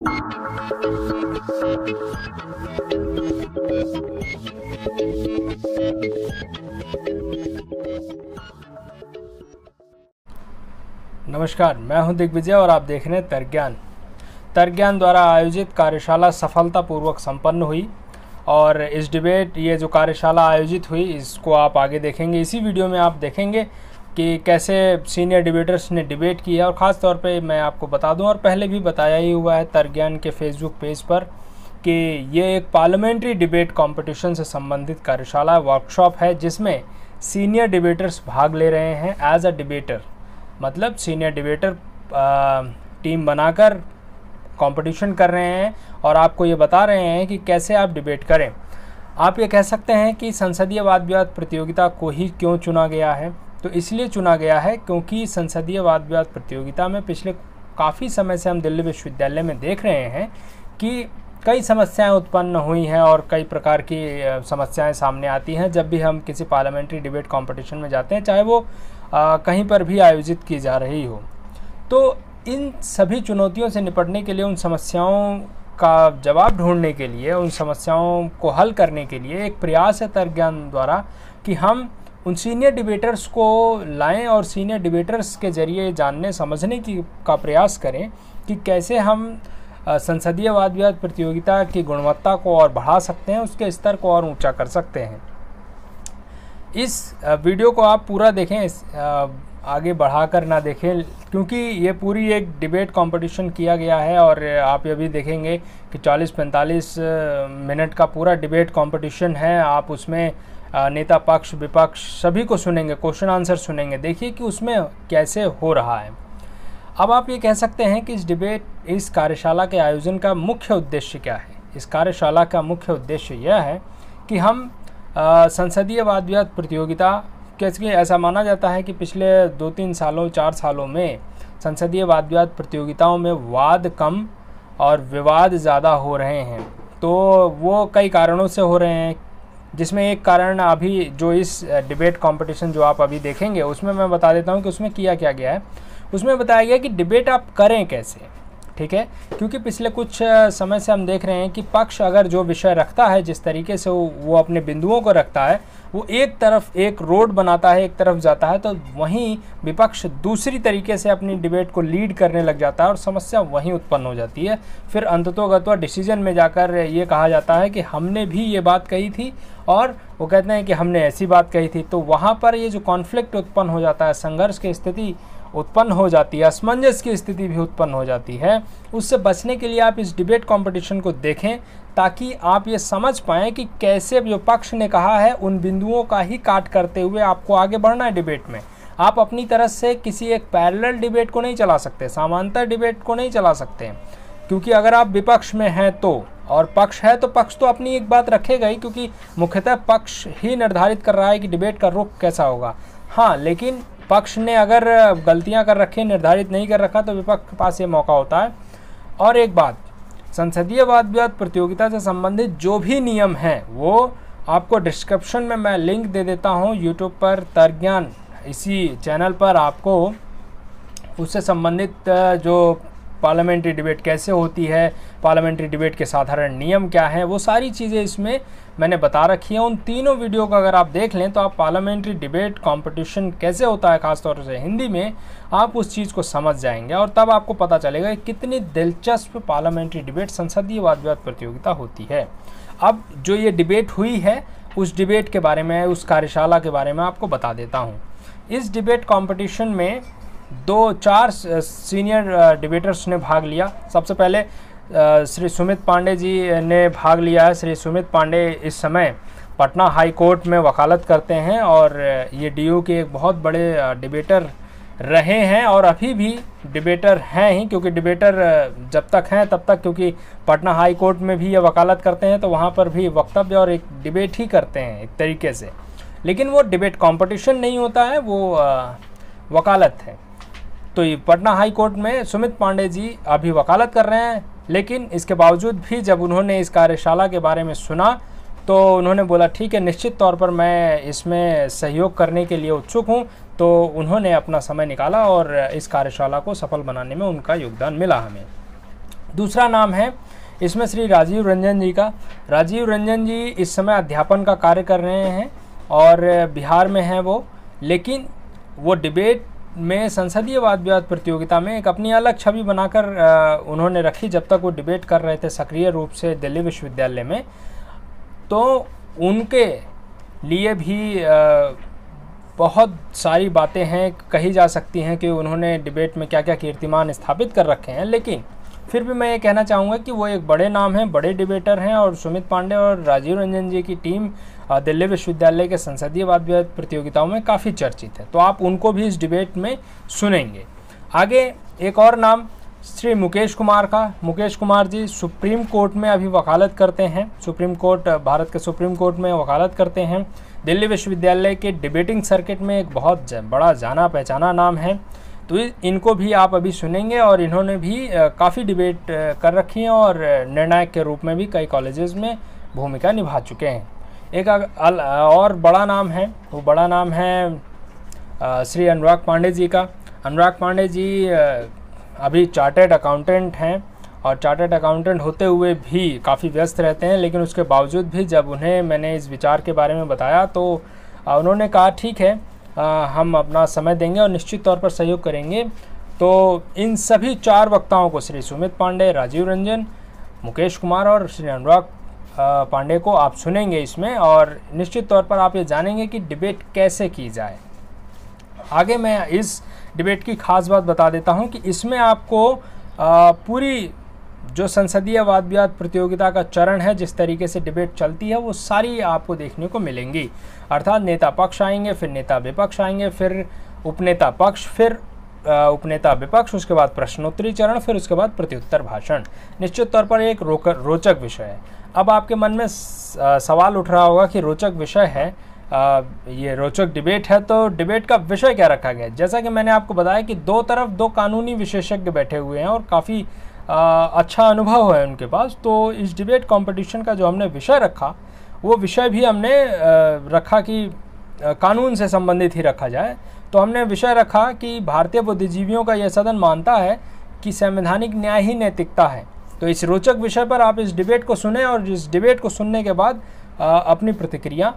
नमस्कार, मैं हूं दिग्विजय और आप देख रहे हैं तर्क ज्ञान द्वारा आयोजित कार्यशाला सफलतापूर्वक संपन्न हुई। और इस डिबेट, ये जो कार्यशाला आयोजित हुई, इसको आप आगे देखेंगे। इसी वीडियो में आप देखेंगे कि कैसे सीनियर डिबेटर्स ने डिबेट की है। और ख़ास तौर पे मैं आपको बता दूं, और पहले भी बताया ही हुआ है तर्क ज्ञान के फेसबुक पेज पर, कि ये एक पार्लियामेंट्री डिबेट कंपटीशन से संबंधित कार्यशाला वर्कशॉप है, जिसमें सीनियर डिबेटर्स भाग ले रहे हैं एज अ डिबेटर। मतलब सीनियर डिबेटर टीम बनाकर कंपटीशन कर रहे हैं और आपको ये बता रहे हैं कि कैसे आप डिबेट करें। आप ये कह सकते हैं कि संसदीय वाद विवाद प्रतियोगिता को ही क्यों चुना गया है? तो इसलिए चुना गया है क्योंकि संसदीय वाद विवाद प्रतियोगिता में पिछले काफ़ी समय से हम दिल्ली विश्वविद्यालय में देख रहे हैं कि कई समस्याएं उत्पन्न हुई हैं और कई प्रकार की समस्याएं सामने आती हैं जब भी हम किसी पार्लियामेंट्री डिबेट कंपटीशन में जाते हैं, चाहे वो कहीं पर भी आयोजित की जा रही हो। तो इन सभी चुनौतियों से निपटने के लिए, उन समस्याओं का जवाब ढूंढने के लिए, उन समस्याओं को हल करने के लिए एक प्रयास है तर्क ज्ञान द्वारा कि हम उन सीनियर डिबेटर्स को लाएं और सीनियर डिबेटर्स के ज़रिए जानने समझने का प्रयास करें कि कैसे हम संसदीय वाद विवाद प्रतियोगिता की गुणवत्ता को और बढ़ा सकते हैं, उसके स्तर को और ऊंचा कर सकते हैं। इस वीडियो को आप पूरा देखें, आगे बढ़ाकर ना देखें, क्योंकि ये पूरी एक डिबेट कंपटीशन किया गया है। और आप ये भी देखेंगे कि 40-45 मिनट का पूरा डिबेट कंपटीशन है। आप उसमें नेता पक्ष विपक्ष सभी को सुनेंगे, क्वेश्चन आंसर सुनेंगे। देखिए कि उसमें कैसे हो रहा है। अब आप ये कह सकते हैं कि इस कार्यशाला के आयोजन का मुख्य उद्देश्य क्या है? इस कार्यशाला का मुख्य उद्देश्य यह है कि हम संसदीय वाद विवाद प्रतियोगिता, क्योंकि ऐसा माना जाता है कि पिछले 2-3 सालों 4 सालों में संसदीय वाद विवाद प्रतियोगिताओं में वाद कम और विवाद ज़्यादा हो रहे हैं। तो वो कई कारणों से हो रहे हैं, जिसमें एक कारण अभी जो इस डिबेट कंपटीशन जो आप अभी देखेंगे उसमें मैं बता देता हूं कि उसमें किया क्या गया है। उसमें बताया गया कि डिबेट आप करें कैसे, ठीक है? क्योंकि पिछले कुछ समय से हम देख रहे हैं कि पक्ष अगर जो विषय रखता है, जिस तरीके से वो अपने बिंदुओं को रखता है, वो एक तरफ एक रोड बनाता है, एक तरफ जाता है, तो वहीं विपक्ष दूसरी तरीके से अपनी डिबेट को लीड करने लग जाता है और समस्या वहीं उत्पन्न हो जाती है। फिर अंततोगत्वा डिसीजन में जाकर ये कहा जाता है कि हमने भी ये बात कही थी और वो कहते हैं कि हमने ऐसी बात कही थी। तो वहाँ पर ये जो कॉन्फ्लिक्ट उत्पन्न हो जाता है, संघर्ष की स्थिति उत्पन्न हो जाती है, असमंजस की स्थिति भी उत्पन्न हो जाती है। उससे बचने के लिए आप इस डिबेट कंपटीशन को देखें, ताकि आप ये समझ पाएँ कि कैसे जो पक्ष ने कहा है उन बिंदुओं का ही काट करते हुए आपको आगे बढ़ना है डिबेट में। आप अपनी तरफ से किसी एक पैरेलल डिबेट को नहीं चला सकते, समांतर डिबेट को नहीं चला सकते, क्योंकि अगर आप विपक्ष में हैं तो, और पक्ष है तो पक्ष तो अपनी एक बात रखेगा ही, क्योंकि मुख्यतः पक्ष ही निर्धारित कर रहा है कि डिबेट का रुख कैसा होगा। हाँ, लेकिन पक्ष ने अगर गलतियां कर रखी, निर्धारित नहीं कर रखा, तो विपक्ष के पास ये मौका होता है। और एक बात, संसदीय वाद विवाद प्रतियोगिता से संबंधित जो भी नियम हैं वो आपको डिस्क्रिप्शन में मैं लिंक दे देता हूं। यूट्यूब पर तर्क ज्ञान, इसी चैनल पर आपको उससे संबंधित जो पार्लियामेंट्री डिबेट कैसे होती है, पार्लियामेंट्री डिबेट के साधारण नियम क्या हैं, वो सारी चीज़ें इसमें मैंने बता रखी हैं। उन तीनों वीडियो को अगर आप देख लें तो आप पार्लियामेंट्री डिबेट कंपटीशन कैसे होता है, खासतौर से हिंदी में, आप उस चीज़ को समझ जाएंगे। और तब आपको पता चलेगा कि कितनी दिलचस्प पार्लियामेंट्री डिबेट, संसदीय वाद विवाद प्रतियोगिता होती है। अब जो ये डिबेट हुई है, उस डिबेट के बारे में, उस कार्यशाला के बारे में आपको बता देता हूँ। इस डिबेट कॉम्पिटिशन में 2-4 सीनियर डिबेटर्स ने भाग लिया। सबसे पहले श्री सुमित पांडे जी ने भाग लिया है। श्री सुमित पांडे इस समय पटना हाई कोर्ट में वकालत करते हैं और ये डीयू के एक बहुत बड़े डिबेटर रहे हैं और अभी भी डिबेटर हैं ही, क्योंकि डिबेटर जब तक हैं तब तक, क्योंकि पटना हाई कोर्ट में भी ये वकालत करते हैं तो वहाँ पर भी वक्तव्य और एक डिबेट ही करते हैं एक तरीके से। लेकिन वो डिबेट कंपटीशन नहीं होता है, वो वकालत है। तो ये पटना हाई कोर्ट में सुमित पांडे जी अभी वकालत कर रहे हैं, लेकिन इसके बावजूद भी जब उन्होंने इस कार्यशाला के बारे में सुना तो उन्होंने बोला ठीक है, निश्चित तौर पर मैं इसमें सहयोग करने के लिए उत्सुक हूं। तो उन्होंने अपना समय निकाला और इस कार्यशाला को सफल बनाने में उनका योगदान मिला हमें। दूसरा नाम है इसमें श्री राजीव रंजन जी का। राजीव रंजन जी इस समय अध्यापन का कार्य कर रहे हैं और बिहार में हैं वो, लेकिन वो डिबेट में संसदीय वाद विवाद प्रतियोगिता में एक अपनी अलग छवि बनाकर उन्होंने रखी जब तक वो डिबेट कर रहे थे सक्रिय रूप से दिल्ली विश्वविद्यालय में। तो उनके लिए भी बहुत सारी बातें हैं कही जा सकती हैं कि उन्होंने डिबेट में क्या क्या कीर्तिमान स्थापित कर रखे हैं, लेकिन फिर भी मैं ये कहना चाहूँगा कि वो एक बड़े नाम हैं, बड़े डिबेटर हैं और सुमित पांडे और राजीव रंजन जी की टीम दिल्ली विश्वविद्यालय के संसदीय वाद विवाद प्रतियोगिताओं में काफ़ी चर्चित है, तो आप उनको भी इस डिबेट में सुनेंगे। आगे एक और नाम श्री मुकेश कुमार का। मुकेश कुमार जी सुप्रीम कोर्ट में अभी वकालत करते हैं, सुप्रीम कोर्ट, भारत के सुप्रीम कोर्ट में वकालत करते हैं। दिल्ली विश्वविद्यालय के डिबेटिंग सर्किट में एक बहुत बड़ा जाना पहचाना नाम है, तो इनको भी आप अभी सुनेंगे और इन्होंने भी काफ़ी डिबेट कर रखी हैं और निर्णायक के रूप में भी कई कॉलेजेस में भूमिका निभा चुके हैं। एक और बड़ा नाम है, वो बड़ा नाम है श्री अनुराग पांडे जी का। अनुराग पांडे जी अभी चार्टर्ड अकाउंटेंट हैं और चार्टर्ड अकाउंटेंट होते हुए भी काफ़ी व्यस्त रहते हैं, लेकिन उसके बावजूद भी जब उन्हें मैंने इस विचार के बारे में बताया तो उन्होंने कहा ठीक है, हम अपना समय देंगे और निश्चित तौर पर सहयोग करेंगे। तो इन सभी 4 वक्ताओं को, श्री सुमित पांडे, राजीव रंजन, मुकेश कुमार और श्री अनुराग पांडे को आप सुनेंगे इसमें, और निश्चित तौर पर आप ये जानेंगे कि डिबेट कैसे की जाए। आगे मैं इस डिबेट की खास बात बता देता हूं कि इसमें आपको पूरी जो संसदीय वाद विवाद प्रतियोगिता का चरण है, जिस तरीके से डिबेट चलती है, वो सारी आपको देखने को मिलेंगी। अर्थात नेता पक्ष आएंगे, फिर नेता विपक्ष आएंगे, फिर उपनेता पक्ष, फिर उपनेता विपक्ष, उसके बाद प्रश्नोत्तरी चरण, फिर उसके बाद प्रत्युत्तर भाषण। निश्चित तौर पर एक रोचक विषय है। अब आपके मन में सवाल उठ रहा होगा कि रोचक विषय है, ये रोचक डिबेट है, तो डिबेट का विषय क्या रखा गया है? जैसा कि मैंने आपको बताया कि दो तरफ 2 कानूनी विशेषज्ञ बैठे हुए हैं और काफ़ी अच्छा अनुभव है उनके पास। तो इस डिबेट कंपटीशन का जो हमने विषय रखा, वो विषय भी हमने रखा कि कानून से संबंधित ही रखा जाए। तो हमने विषय रखा कि भारतीय बुद्धिजीवियों का यह सदन मानता है कि संवैधानिक न्याय ही नैतिकता है। तो इस रोचक विषय पर आप इस डिबेट को सुने और इस डिबेट को सुनने के बाद अपनी प्रतिक्रिया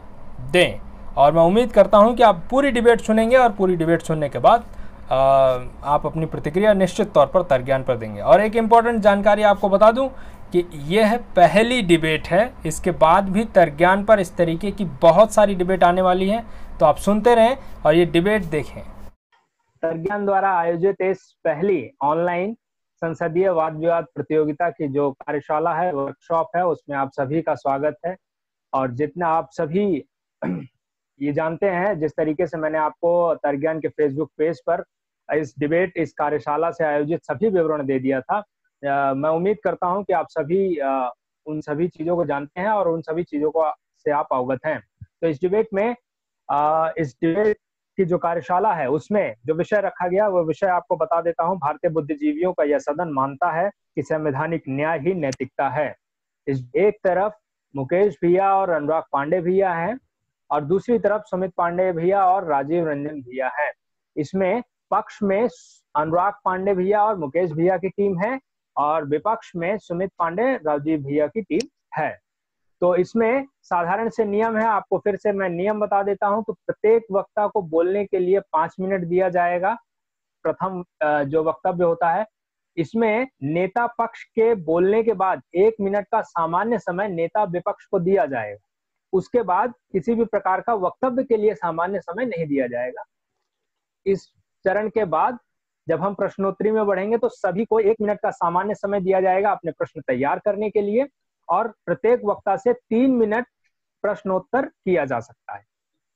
दें, और मैं उम्मीद करता हूं कि आप पूरी डिबेट सुनेंगे और पूरी डिबेट सुनने के बाद आप अपनी प्रतिक्रिया निश्चित तौर पर तर्कज्ञान पर देंगे। और एक इम्पॉर्टेंट जानकारी आपको बता दूं कि यह पहली डिबेट है, इसके बाद भी तर्कज्ञान पर इस तरीके की बहुत सारी डिबेट आने वाली है, तो आप सुनते रहें और ये डिबेट देखें। तर्कज्ञान द्वारा आयोजित इस पहली ऑनलाइन संसदीय वाद विवाद प्रतियोगिता की जो कार्यशाला है, वर्कशॉप है, उसमें आप सभी का स्वागत है। और जितना आप सभी ये जानते हैं, जिस तरीके से मैंने आपको तर्कज्ञान के फेसबुक पेज पर इस डिबेट, इस कार्यशाला से आयोजित सभी विवरण दे दिया था, मैं उम्मीद करता हूं कि आप सभी उन सभी चीजों को जानते हैं और उन सभी चीजों को से आप अवगत हैं। तो इस डिबेट में इस डिबेट की जो कार्यशाला है, उसमें जो विषय रखा गया, वो विषय आपको बता देता हूं। भारतीय बुद्धिजीवियों का यह सदन मानता है कि संवैधानिक न्याय ही नैतिकता है। इस एक तरफ मुकेश भैया और अनुराग पांडे भैया हैं और दूसरी तरफ सुमित पांडे भैया और राजीव रंजन भैया हैं। इसमें पक्ष में अनुराग पांडे भैया और मुकेश भैया की टीम है और विपक्ष में सुमित पांडे, राजीव भैया की टीम है। तो इसमें साधारण से नियम है, आपको फिर से मैं नियम बता देता हूं। तो प्रत्येक वक्ता को बोलने के लिए 5 मिनट दिया जाएगा। प्रथम जो वक्तव्य होता है, इसमें नेता पक्ष के बोलने के बाद 1 मिनट का सामान्य समय नेता विपक्ष को दिया जाएगा। उसके बाद किसी भी प्रकार का वक्तव्य के लिए सामान्य समय नहीं दिया जाएगा। इस चरण के बाद जब हम प्रश्नोत्तरी में बढ़ेंगे तो सभी को 1 मिनट का सामान्य समय दिया जाएगा अपने प्रश्न तैयार करने के लिए, और प्रत्येक वक्ता से 3 मिनट प्रश्नोत्तर किया जा सकता है।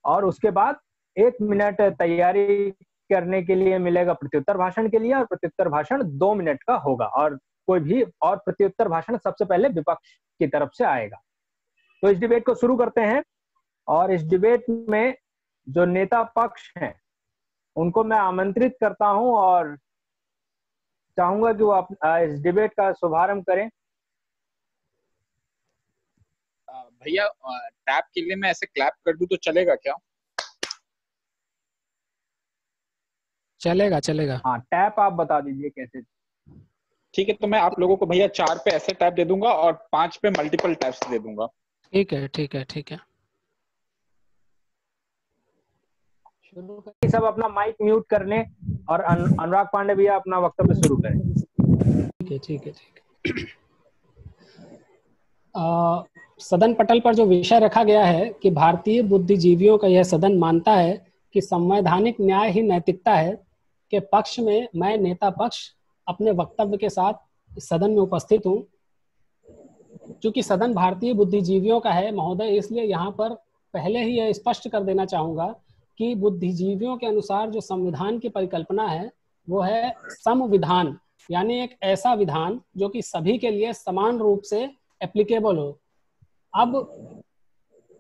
और उसके बाद 1 मिनट तैयारी करने के लिए मिलेगा प्रत्युत्तर भाषण के लिए, और प्रत्युत्तर भाषण 2 मिनट का होगा। और कोई भी और प्रत्युत्तर भाषण सबसे पहले विपक्ष की तरफ से आएगा। तो इस डिबेट को शुरू करते हैं। और इस डिबेट में जो नेता पक्ष हैं उनको मैं आमंत्रित करता हूं और चाहूंगा कि वो इस डिबेट का शुभारंभ करें। भैया टैप के लिए मैं ऐसे क्लैप कर दूं तो चलेगा क्या? चलेगा चलेगा। हाँ, टैप आप बता दीजिए कैसे। ठीक है, तो मैं आप लोगों को भैया 4 पे ऐसे टैप दे दूंगा और 5 पे मल्टीपल टैप्स दे दूंगा। ठीक है ठीक है ठीक है। शुरू करें, सब अपना माइक म्यूट कर लें और अनुराग पांडे भैया अपना वक्तव्य शुरू करें। ठीक है ठीक है ठीक है। सदन पटल पर जो विषय रखा गया है कि भारतीय बुद्धिजीवियों का यह सदन मानता है कि संवैधानिक न्याय ही नैतिकता है, के पक्ष में मैं नेता पक्ष अपने वक्तव्य के साथ सदन में उपस्थित हूँ। चूंकि सदन भारतीय बुद्धिजीवियों का है महोदय, इसलिए यहाँ पर पहले ही यह स्पष्ट कर देना चाहूँगा कि बुद्धिजीवियों के अनुसार जो संविधान की परिकल्पना है वो है समविधान, यानी एक ऐसा विधान जो कि सभी के लिए समान रूप से एप्लीकेबल हो। अब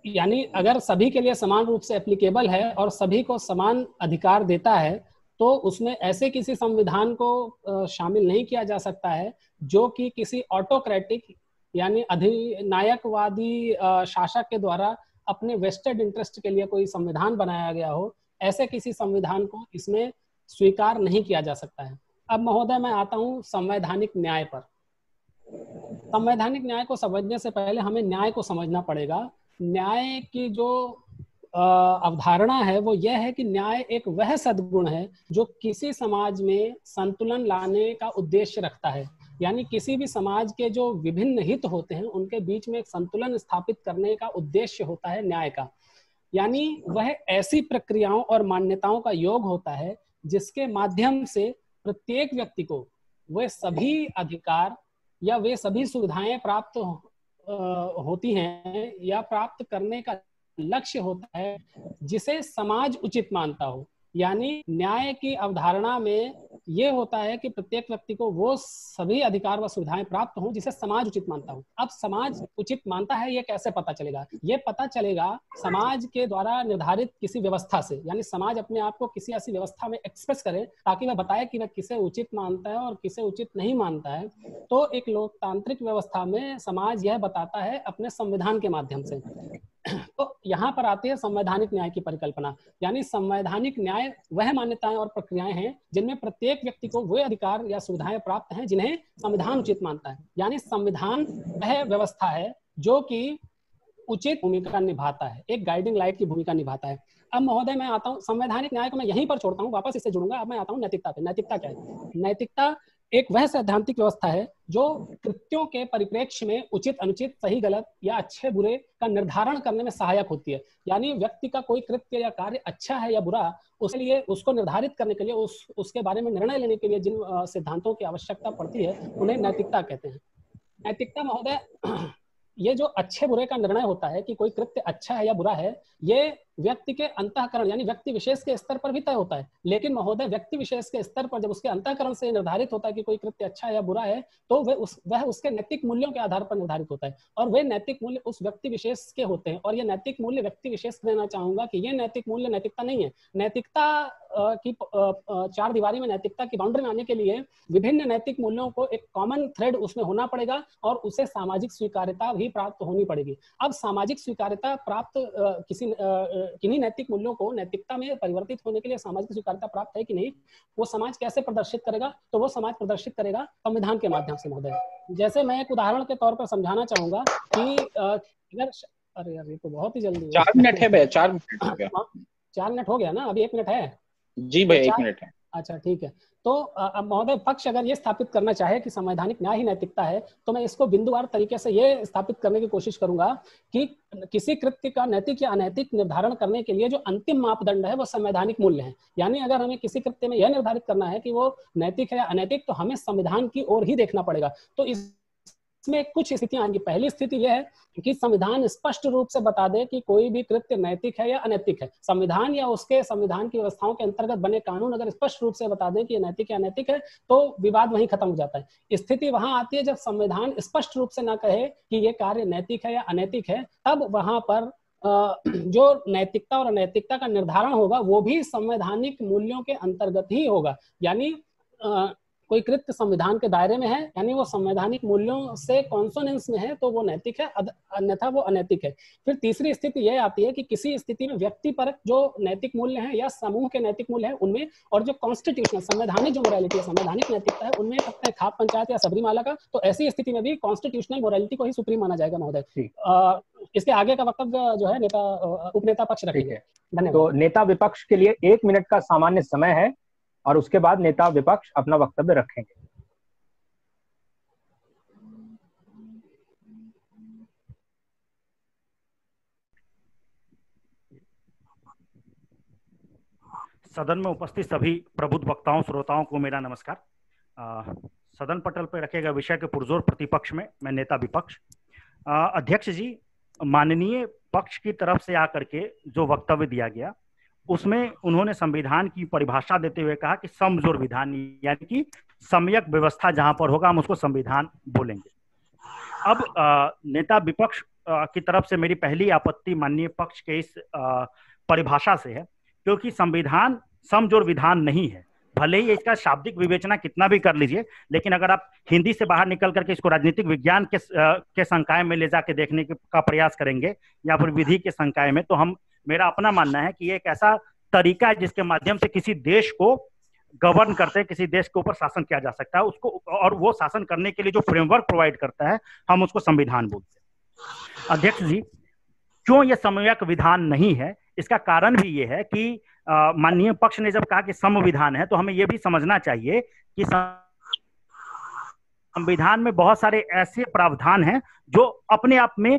यानी अगर सभी के लिए समान रूप से एप्लीकेबल है और सभी को समान अधिकार देता है तो उसमें ऐसे किसी संविधान को शामिल नहीं किया जा सकता है जो कि किसी ऑटोक्रेटिक यानी अधिनायकवादी शासक के द्वारा अपने वेस्टेड इंटरेस्ट के लिए कोई संविधान बनाया गया हो। ऐसे किसी संविधान को इसमें स्वीकार नहीं किया जा सकता है। अब महोदय मैं आता हूँ संवैधानिक न्याय पर। संवैधानिक न्याय को समझने से पहले हमें न्याय को समझना पड़ेगा। न्याय की जो अवधारणा है वो यह है कि न्याय एक वह सद्गुण है जो किसी समाज में संतुलन लाने का उद्देश्य रखता है। यानी किसी भी समाज के जो विभिन्न हित होते हैं उनके बीच में एक संतुलन स्थापित करने का उद्देश्य होता है न्याय का। यानी वह ऐसी प्रक्रियाओं और मान्यताओं का योग होता है जिसके माध्यम से प्रत्येक व्यक्ति को वे सभी अधिकार या वे सभी सुविधाएं प्राप्त होती हैं या प्राप्त करने का लक्ष्य होता है जिसे समाज उचित मानता हो। यानी न्याय की अवधारणा में ये होता है कि प्रत्येक व्यक्ति को वो सभी अधिकार व सुविधाएं प्राप्त हों जिसे समाज उचित मानता हो। अब समाज उचित मानता है ये कैसे पता चलेगा? ये पता चलेगा समाज के द्वारा निर्धारित किसी व्यवस्था से। यानी समाज अपने आप को किसी ऐसी व्यवस्था में एक्सप्रेस करे ताकि वह बताए कि वह किसे उचित मानता है और किसे उचित नहीं मानता है। तो एक लोकतांत्रिक व्यवस्था में समाज यह बताता है अपने संविधान के माध्यम से। तो यहाँ पर आती है संवैधानिक न्याय की परिकल्पना। यानी संवैधानिक न्याय वह मान्यताएं और प्रक्रियाएं हैं जिनमें प्रत्येक व्यक्ति को वे अधिकार या सुविधाएं प्राप्त हैं जिन्हें संविधान उचित मानता है। यानी संविधान वह व्यवस्था है जो कि उचित भूमिका निभाता है, एक गाइडिंग लाइट की भूमिका निभाता है। अब महोदय मैं आता हूँ संवैधानिक न्याय को मैं यहीं पर छोड़ता हूँ, वापस इससे जुड़ूंगा। अब मैं आता हूँ नैतिकता पे। नैतिकता क्या है? नैतिकता एक वह सैद्धांतिक व्यवस्था है जो कृत्यों के परिप्रेक्ष्य में उचित अनुचित, सही गलत या अच्छे बुरे का निर्धारण करने में सहायक होती है। यानी व्यक्ति का कोई कृत्य या कार्य अच्छा है या बुरा, उसके लिए उसको निर्धारित करने के लिए उसके बारे में निर्णय लेने के लिए जिन सिद्धांतों की आवश्यकता पड़ती है उन्हें नैतिकता कहते हैं। नैतिकता महोदय ये जो अच्छे बुरे का निर्णय होता है कि कोई कृत्य अच्छा है या बुरा है, ये व्यक्ति के अंतःकरण यानी व्यक्ति विशेष के स्तर पर भी तय होता है। लेकिन महोदय व्यक्ति विशेष के स्तर पर जब उसके अंतःकरण से निर्धारित होता है कि कोई कृत्य अच्छा है या बुरा है तो वह उसके नैतिक मूल्यों के आधार पर निर्धारित होता है और वे नैतिक मूल्य उस व्यक्ति विशेष के होते हैं। और ये नैतिक मूल्य व्यक्ति विशेष देना चाहूंगा कि ये नैतिक मूल्य नैतिकता नहीं है। नैतिकता की चार दीवारी में नैतिकता की बाउंड्री में आने के लिए विभिन्न नैतिक मूल्यों को एक कॉमन थ्रेड उसमें होना पड़ेगा और उसे सामाजिक स्वीकार्यता भी प्राप्त होनी पड़ेगी। अब सामाजिक स्वीकार्यता प्राप्त किन्हीं नैतिक मूल्यों को नैतिकता में परिवर्तित होने के लिए सामाजिक स्वीकार्यता प्राप्त है कि नहीं, वो समाज कैसे प्रदर्शित करेगा? तो वो समाज प्रदर्शित करेगा संविधान के माध्यम से महोदय। जैसे मैं एक उदाहरण के तौर पर समझाना चाहूंगा कि अगर अरे यार ये तो बहुत ही जल्दी 4 मिनट है भैया, 4 मिनट हो गया। 4 मिनट हो गया ना, अभी 1 मिनट है। जी भैया 1 मिनट है। अच्छा ठीक है। तो अब महोदय पक्ष अगर ये स्थापित करना चाहे कि संवैधानिक न्याय ही नैतिकता है तो मैं इसको बिंदुवार तरीके से ये स्थापित करने की कोशिश करूंगा कि किसी कृत्य का नैतिक या अनैतिक निर्धारण करने के लिए जो अंतिम मापदंड है वो संवैधानिक मूल्य है। यानी अगर हमें किसी कृत्य में यह निर्धारित करना है कि वो नैतिक है या अनैतिक तो हमें संविधान की ओर ही देखना पड़ेगा। तो इसमें कुछ स्थितियां आएंगी। पहली स्थिति यह है कि संविधान स्पष्ट रूप से बता दे कि कोई भी कृत्य नैतिक है या अनैतिक है। संविधान या उसके संविधान की व्यवस्थाओं के अंतर्गत बने कानून अगर स्पष्ट रूप से बता दें कि नैतिक या अनैतिक है तो विवाद वहीं खत्म हो जाता है। स्थिति वहां आती है जब संविधान स्पष्ट रूप से ना कहे कि ये कार्य नैतिक है या अनैतिक है, तब वहां पर जो नैतिकता और अनैतिकता का निर्धारण होगा वो भी संवैधानिक मूल्यों के अंतर्गत ही होगा। यानी कोई कृत्य संविधान के दायरे में है, यानी वो संवैधानिक मूल्यों से कॉन्सोनेंस में है, तो वो नैतिक है, अन्यथा वो अनैतिक है। फिर तीसरी स्थिति यह आती है कि किसी स्थिति में व्यक्तिपरक जो नैतिक मूल्य हैं या समूह के नैतिक मूल्य हैं उनमें, और जो कॉन्स्टिट्यूशनल संवैधानिक जो मोरालिटी है, संवैधानिक नैतिकता है, उनमें अपने खाप पंचायत या सबरीमाला का, तो ऐसी स्थिति में भी कॉन्स्टिट्यूशनल मोरालिटी को ही सुप्रीम माना जाएगा महोदय। इसके आगे का वक्तव्य जो है नेता उपनेता पक्ष रखेंगे। धन्यवाद। तो नेता विपक्ष के लिए 1 मिनट का सामान्य समय है और उसके बाद नेता विपक्ष अपना वक्तव्य रखेंगे। सदन में उपस्थित सभी प्रबुद्ध वक्ताओं श्रोताओं को मेरा नमस्कार। सदन पटल पर रखे गए विषय के पुरजोर प्रतिपक्ष में मैं नेता विपक्ष। अध्यक्ष जी, माननीय पक्ष की तरफ से आकर के जो वक्तव्य दिया गया उसमें उन्होंने संविधान की परिभाषा देते हुए कहा कि समजोर विधान, यानी कि सम्यक व्यवस्था जहां पर होगा हम उसको संविधान बोलेंगे। अब नेता विपक्ष की तरफ से मेरी पहली आपत्ति माननीय पक्ष के इस परिभाषा से है, क्योंकि संविधान समजोर विधान नहीं है। भले ही इसका शाब्दिक विवेचना कितना भी कर लीजिए, लेकिन अगर आप हिंदी से बाहर निकल करके इसको राजनीतिक विज्ञान के संकाय में ले जाके देखने का प्रयास करेंगे या फिर विधि के संकाय में, तो मेरा अपना मानना है कि ये एक ऐसा तरीका है जिसके माध्यम से किसी देश को गवर्न करते हैं, किसी देश के ऊपर शासन किया जा सकता है उसको, और वो शासन करने के लिए जो फ्रेमवर्क प्रोवाइड करता है हम उसको संविधान बोलते हैं। अध्यक्ष जी, क्यों ये सम्यक विधान नहीं है, इसका कारण भी ये है कि माननीय पक्ष ने जब कहा कि संविधान है, तो हमें यह भी समझना चाहिए कि संविधान में बहुत सारे ऐसे प्रावधान हैं जो अपने आप में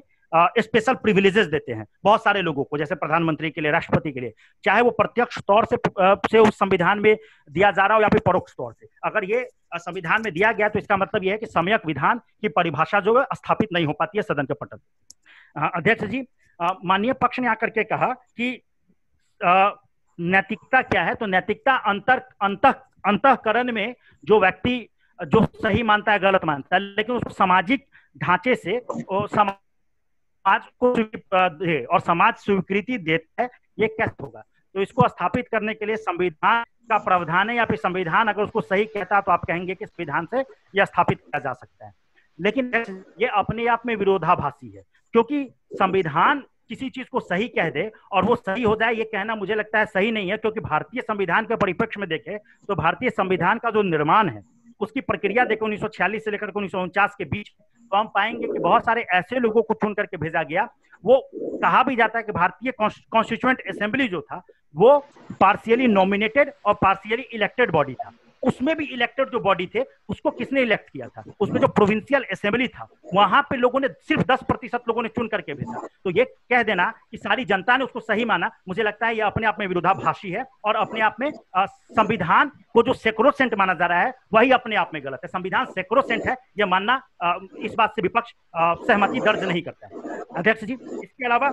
स्पेशल प्रिविलेजेस देते हैं बहुत सारे लोगों को, जैसे प्रधानमंत्री के लिए, राष्ट्रपति के लिए, चाहे वो प्रत्यक्ष तौर से उस संविधान में दिया जा रहा हो या फिर परोक्ष तौर से। अगर ये संविधान में दिया गया तो इसका मतलब यह है कि सम्यक विधान की परिभाषा जो है स्थापित नहीं हो पाती है सदन के पटल। अध्यक्ष जी, माननीय पक्ष ने आकर के कहा कि नैतिकता क्या है, तो नैतिकता अंतःकरण में जो व्यक्ति जो सही मानता है गलत मानता है, लेकिन उसको सामाजिक ढांचे से समाज को दे और समाज स्वीकृति देता है, ये कैसे होगा? तो इसको स्थापित करने के लिए संविधान का प्रावधान है, या फिर संविधान अगर उसको सही कहता है तो आप कहेंगे कि संविधान से यह स्थापित किया जा सकता है। लेकिन ये अपने आप में विरोधाभासी है, क्योंकि संविधान किसी चीज को सही कह दे और वो सही हो जाए, ये कहना मुझे लगता है सही नहीं है। क्योंकि भारतीय संविधान के परिप्रेक्ष्य में देखें तो भारतीय संविधान का जो निर्माण है उसकी प्रक्रिया देखें 1946 से लेकर 1949 के बीच, तो हम पाएंगे कि बहुत सारे ऐसे लोगों को चुन करके भेजा गया। वो कहा भी जाता है कि भारतीय कॉन्स्टिट्यूएंट असेंबली जो था वो पार्शियली नॉमिनेटेड और पार्शियली इलेक्टेड बॉडी था। उसमें भी इलेक्टेड जो बॉडी थे उसको किसने इलेक्ट किया था? उसमें जो प्रोविंशियल असेंबली था वहां पे लोगों ने सिर्फ 10% लोगों ने चुन करके भेजा। तो ये कह देना कि सारी जनता ने उसको सही माना, मुझे लगता है ये अपने आप में विरोधाभासी है और अपने आप में संविधान को जो सेक्रोसेंट माना जा रहा है वही अपने आप में गलत है। संविधान सेक्रोसेंट है ये मानना, इस बात से विपक्ष सहमति दर्ज नहीं करता है। अध्यक्ष जी, इसके अलावा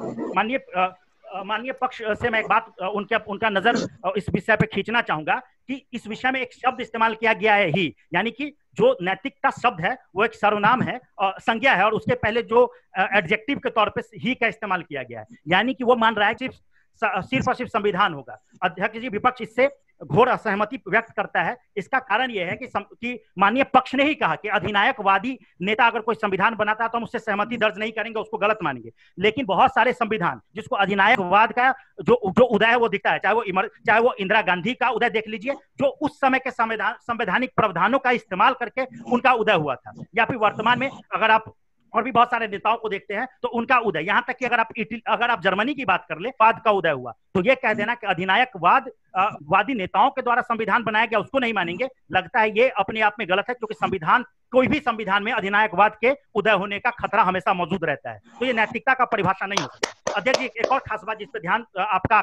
माननीय पक्ष से मैं एक बात उनका नजर इस विषय पे खींचना चाहूंगा कि इस विषय में एक शब्द इस्तेमाल किया गया है ही, यानी कि जो नैतिकता शब्द है वो एक सर्वनाम है और संज्ञा है, और उसके पहले जो एडजेक्टिव के तौर पे ही का इस्तेमाल किया गया है, यानी कि वो मान रहा है सिर्फ और सिर्फ संविधान होगा। अध्यक्ष जी, विपक्ष इससे घोर असहमति व्यक्त करता है। इसका कारण यह है कि माननीय पक्ष ने ही कहा कि अधिनायकवादी नेता अगर कोई संविधान बनाता है तो हम उससे सहमति दर्ज नहीं करेंगे, उसको गलत मानेंगे। लेकिन बहुत सारे संविधान जिसको अधिनायकवाद का जो उदय है वो दिखता है, चाहे वो इंदिरा गांधी का उदय देख लीजिए जो उस समय के संवैधानिक प्रावधानों का इस्तेमाल करके उनका उदय हुआ था, या फिर वर्तमान में अगर आप और भी बहुत सारे नेताओं को देखते हैं तो उनका उदय, यहां तक कि अगर आप जर्मनी की बात कर ले, वाद का उदय हुआ। तो ये कह देना कि अधिनायकवादी नेताओं के द्वारा संविधान बनाया गया उसको नहीं मानेंगे, लगता है ये अपने आप में गलत है, क्योंकि कोई भी संविधान में अधिनायकवाद के उदय होने का खतरा हमेशा मौजूद रहता है। तो ये नैतिकता का परिभाषा नहीं हो सकता। अध्यक्ष जी, एक और खास बात जिस पर ध्यान आपका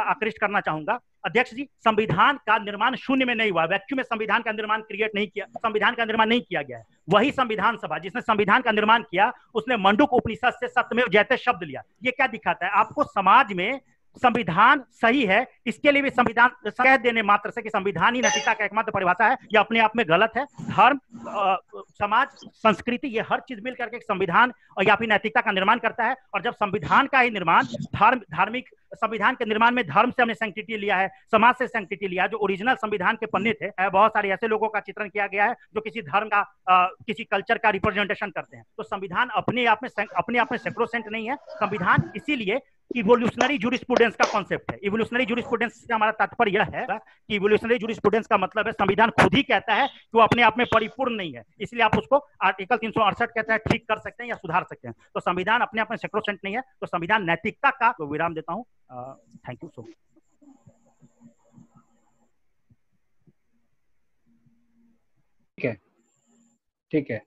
आकृष्ट करना चाहूंगा। अध्यक्ष जी, संविधान का निर्माण शून्य में नहीं हुआ, वैक्यूम में संविधान का निर्माण संविधान का निर्माण नहीं किया गया है। वही संविधान सभा जिसने संविधान का निर्माण किया उसने मंडूक उपनिषद से सत्यमेव जयते शब्द लिया। ये क्या दिखाता है आपको? समाज में संविधान सही है, इसके लिए भी संविधान कह देने मात्र से कि संविधान ही नैतिकता का एकमात्र परिभाषा है, यह अपने आप में गलत है। धर्म, समाज, संस्कृति, ये हर चीज मिलकर के संविधान या फिर नैतिकता का निर्माण करता है। और जब संविधान का ही निर्माण धार्मिक संविधान के निर्माण में धर्म से हमने सैंक्टिटी लिया है, समाज से सैंक्टिटी लिया है। जो ओरिजिनल संविधान के पन्ने थे, बहुत सारे ऐसे लोगों का चित्रण किया गया है जो किसी धर्म का किसी कल्चर का रिप्रेजेंटेशन करते हैं। तो संविधान अपने आप में सैक्रोसेंट नहीं है। संविधान इसीलिए इवोल्यूशनरी जूरिस्प्रूडेंस का कॉन्सेप्ट है। इवोल्यूशनरी जूरिस्प्रूडेंस से हमारा तात्पर्य यह है कि इवोल्यूशनरी जूरिस्प्रूडेंस का मतलब है संविधान खुद ही कहता है कि वो अपने आप में परिपूर्ण नहीं है, इसलिए आप उसको आर्टिकल 368 कहता है ठीक कर सकते हैं या सुधार सकते हैं। तो संविधान अपने आप में सैक्रोसेंट नहीं है। तो संविधान नैतिकता का तो विराम देता हूं। Thank you so much. ठीक है।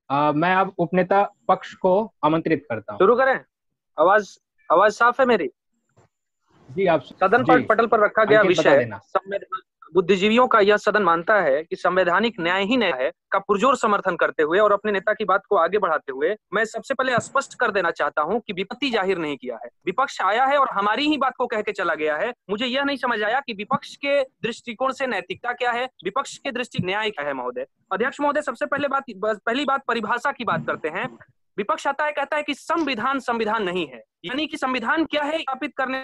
मैं अब उपनेता पक्ष को आमंत्रित करता हूं। शुरू करें। आवाज साफ है मेरी? जी, आप सदन पर पटल पर रखा गया विषय संवैधानिक बुद्धिजीवियों का यह सदन मानता है कि संवैधानिक न्याय ही न्याय है का पुरजोर समर्थन करते हुए और अपने नेता की बात को आगे बढ़ाते हुए मैं सबसे पहले स्पष्ट कर देना चाहता हूं कि विपत्ति जाहिर नहीं किया है। विपक्ष आया है और हमारी ही बात को कह के चला गया है। मुझे यह नहीं समझ आया कि विपक्ष के दृष्टिकोण से नैतिकता क्या है, विपक्ष के दृष्टि न्याय क्या है। महोदय अध्यक्ष महोदय, सबसे पहली बात परिभाषा की बात करते हैं। विपक्ष आता है, कहता है कि संविधान नहीं है, यानी कि संविधान क्या है स्थापित करने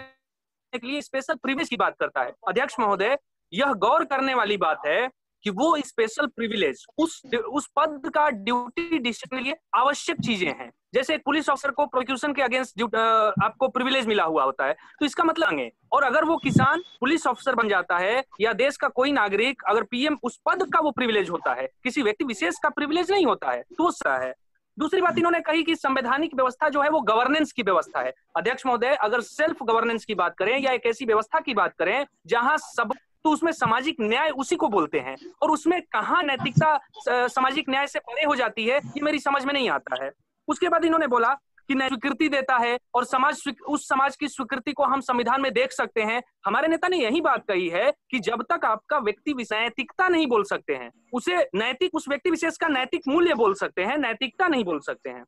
के लिए स्पेशल प्रिविलेज की बात करता है। अध्यक्ष महोदय, यह गौर करने वाली बात है कि वो स्पेशल प्रिविलेज उस पद का ड्यूटी डिस्ट्रिक्ट के लिए आवश्यक चीजें हैं। जैसे पुलिस ऑफिसर को प्रोसिक्यूशन के अगेंस्ट आपको प्रिविलेज मिला हुआ होता है, तो इसका मतलब है। और अगर वो किसान पुलिस ऑफिसर बन जाता है या देश का कोई नागरिक अगर पीएम, उस पद का वो प्रिविलेज होता है, किसी व्यक्ति विशेष का प्रिविलेज नहीं होता है। तो है दूसरी बात इन्होंने कही कि संवैधानिक व्यवस्था जो है वो गवर्नेंस की व्यवस्था है। अध्यक्ष महोदय, अगर सेल्फ गवर्नेंस की बात करें या एक ऐसी व्यवस्था की बात करें जहां सब, तो उसमें सामाजिक न्याय उसी को बोलते हैं। और उसमें कहां नैतिकता सामाजिक न्याय से परे हो जाती है, ये मेरी समझ में नहीं आता है। उसके बाद इन्होंने बोला कि स्वीकृति देता है और उस समाज की स्वीकृति को हम संविधान में देख सकते हैं। हमारे नेता ने यही बात कही है कि जब तक आपका व्यक्ति नैतिकता नहीं बोल सकते हैं, उसे नैतिक, उस व्यक्ति विशेष का नैतिक मूल्य बोल सकते हैं, नैतिकता नहीं बोल सकते हैं।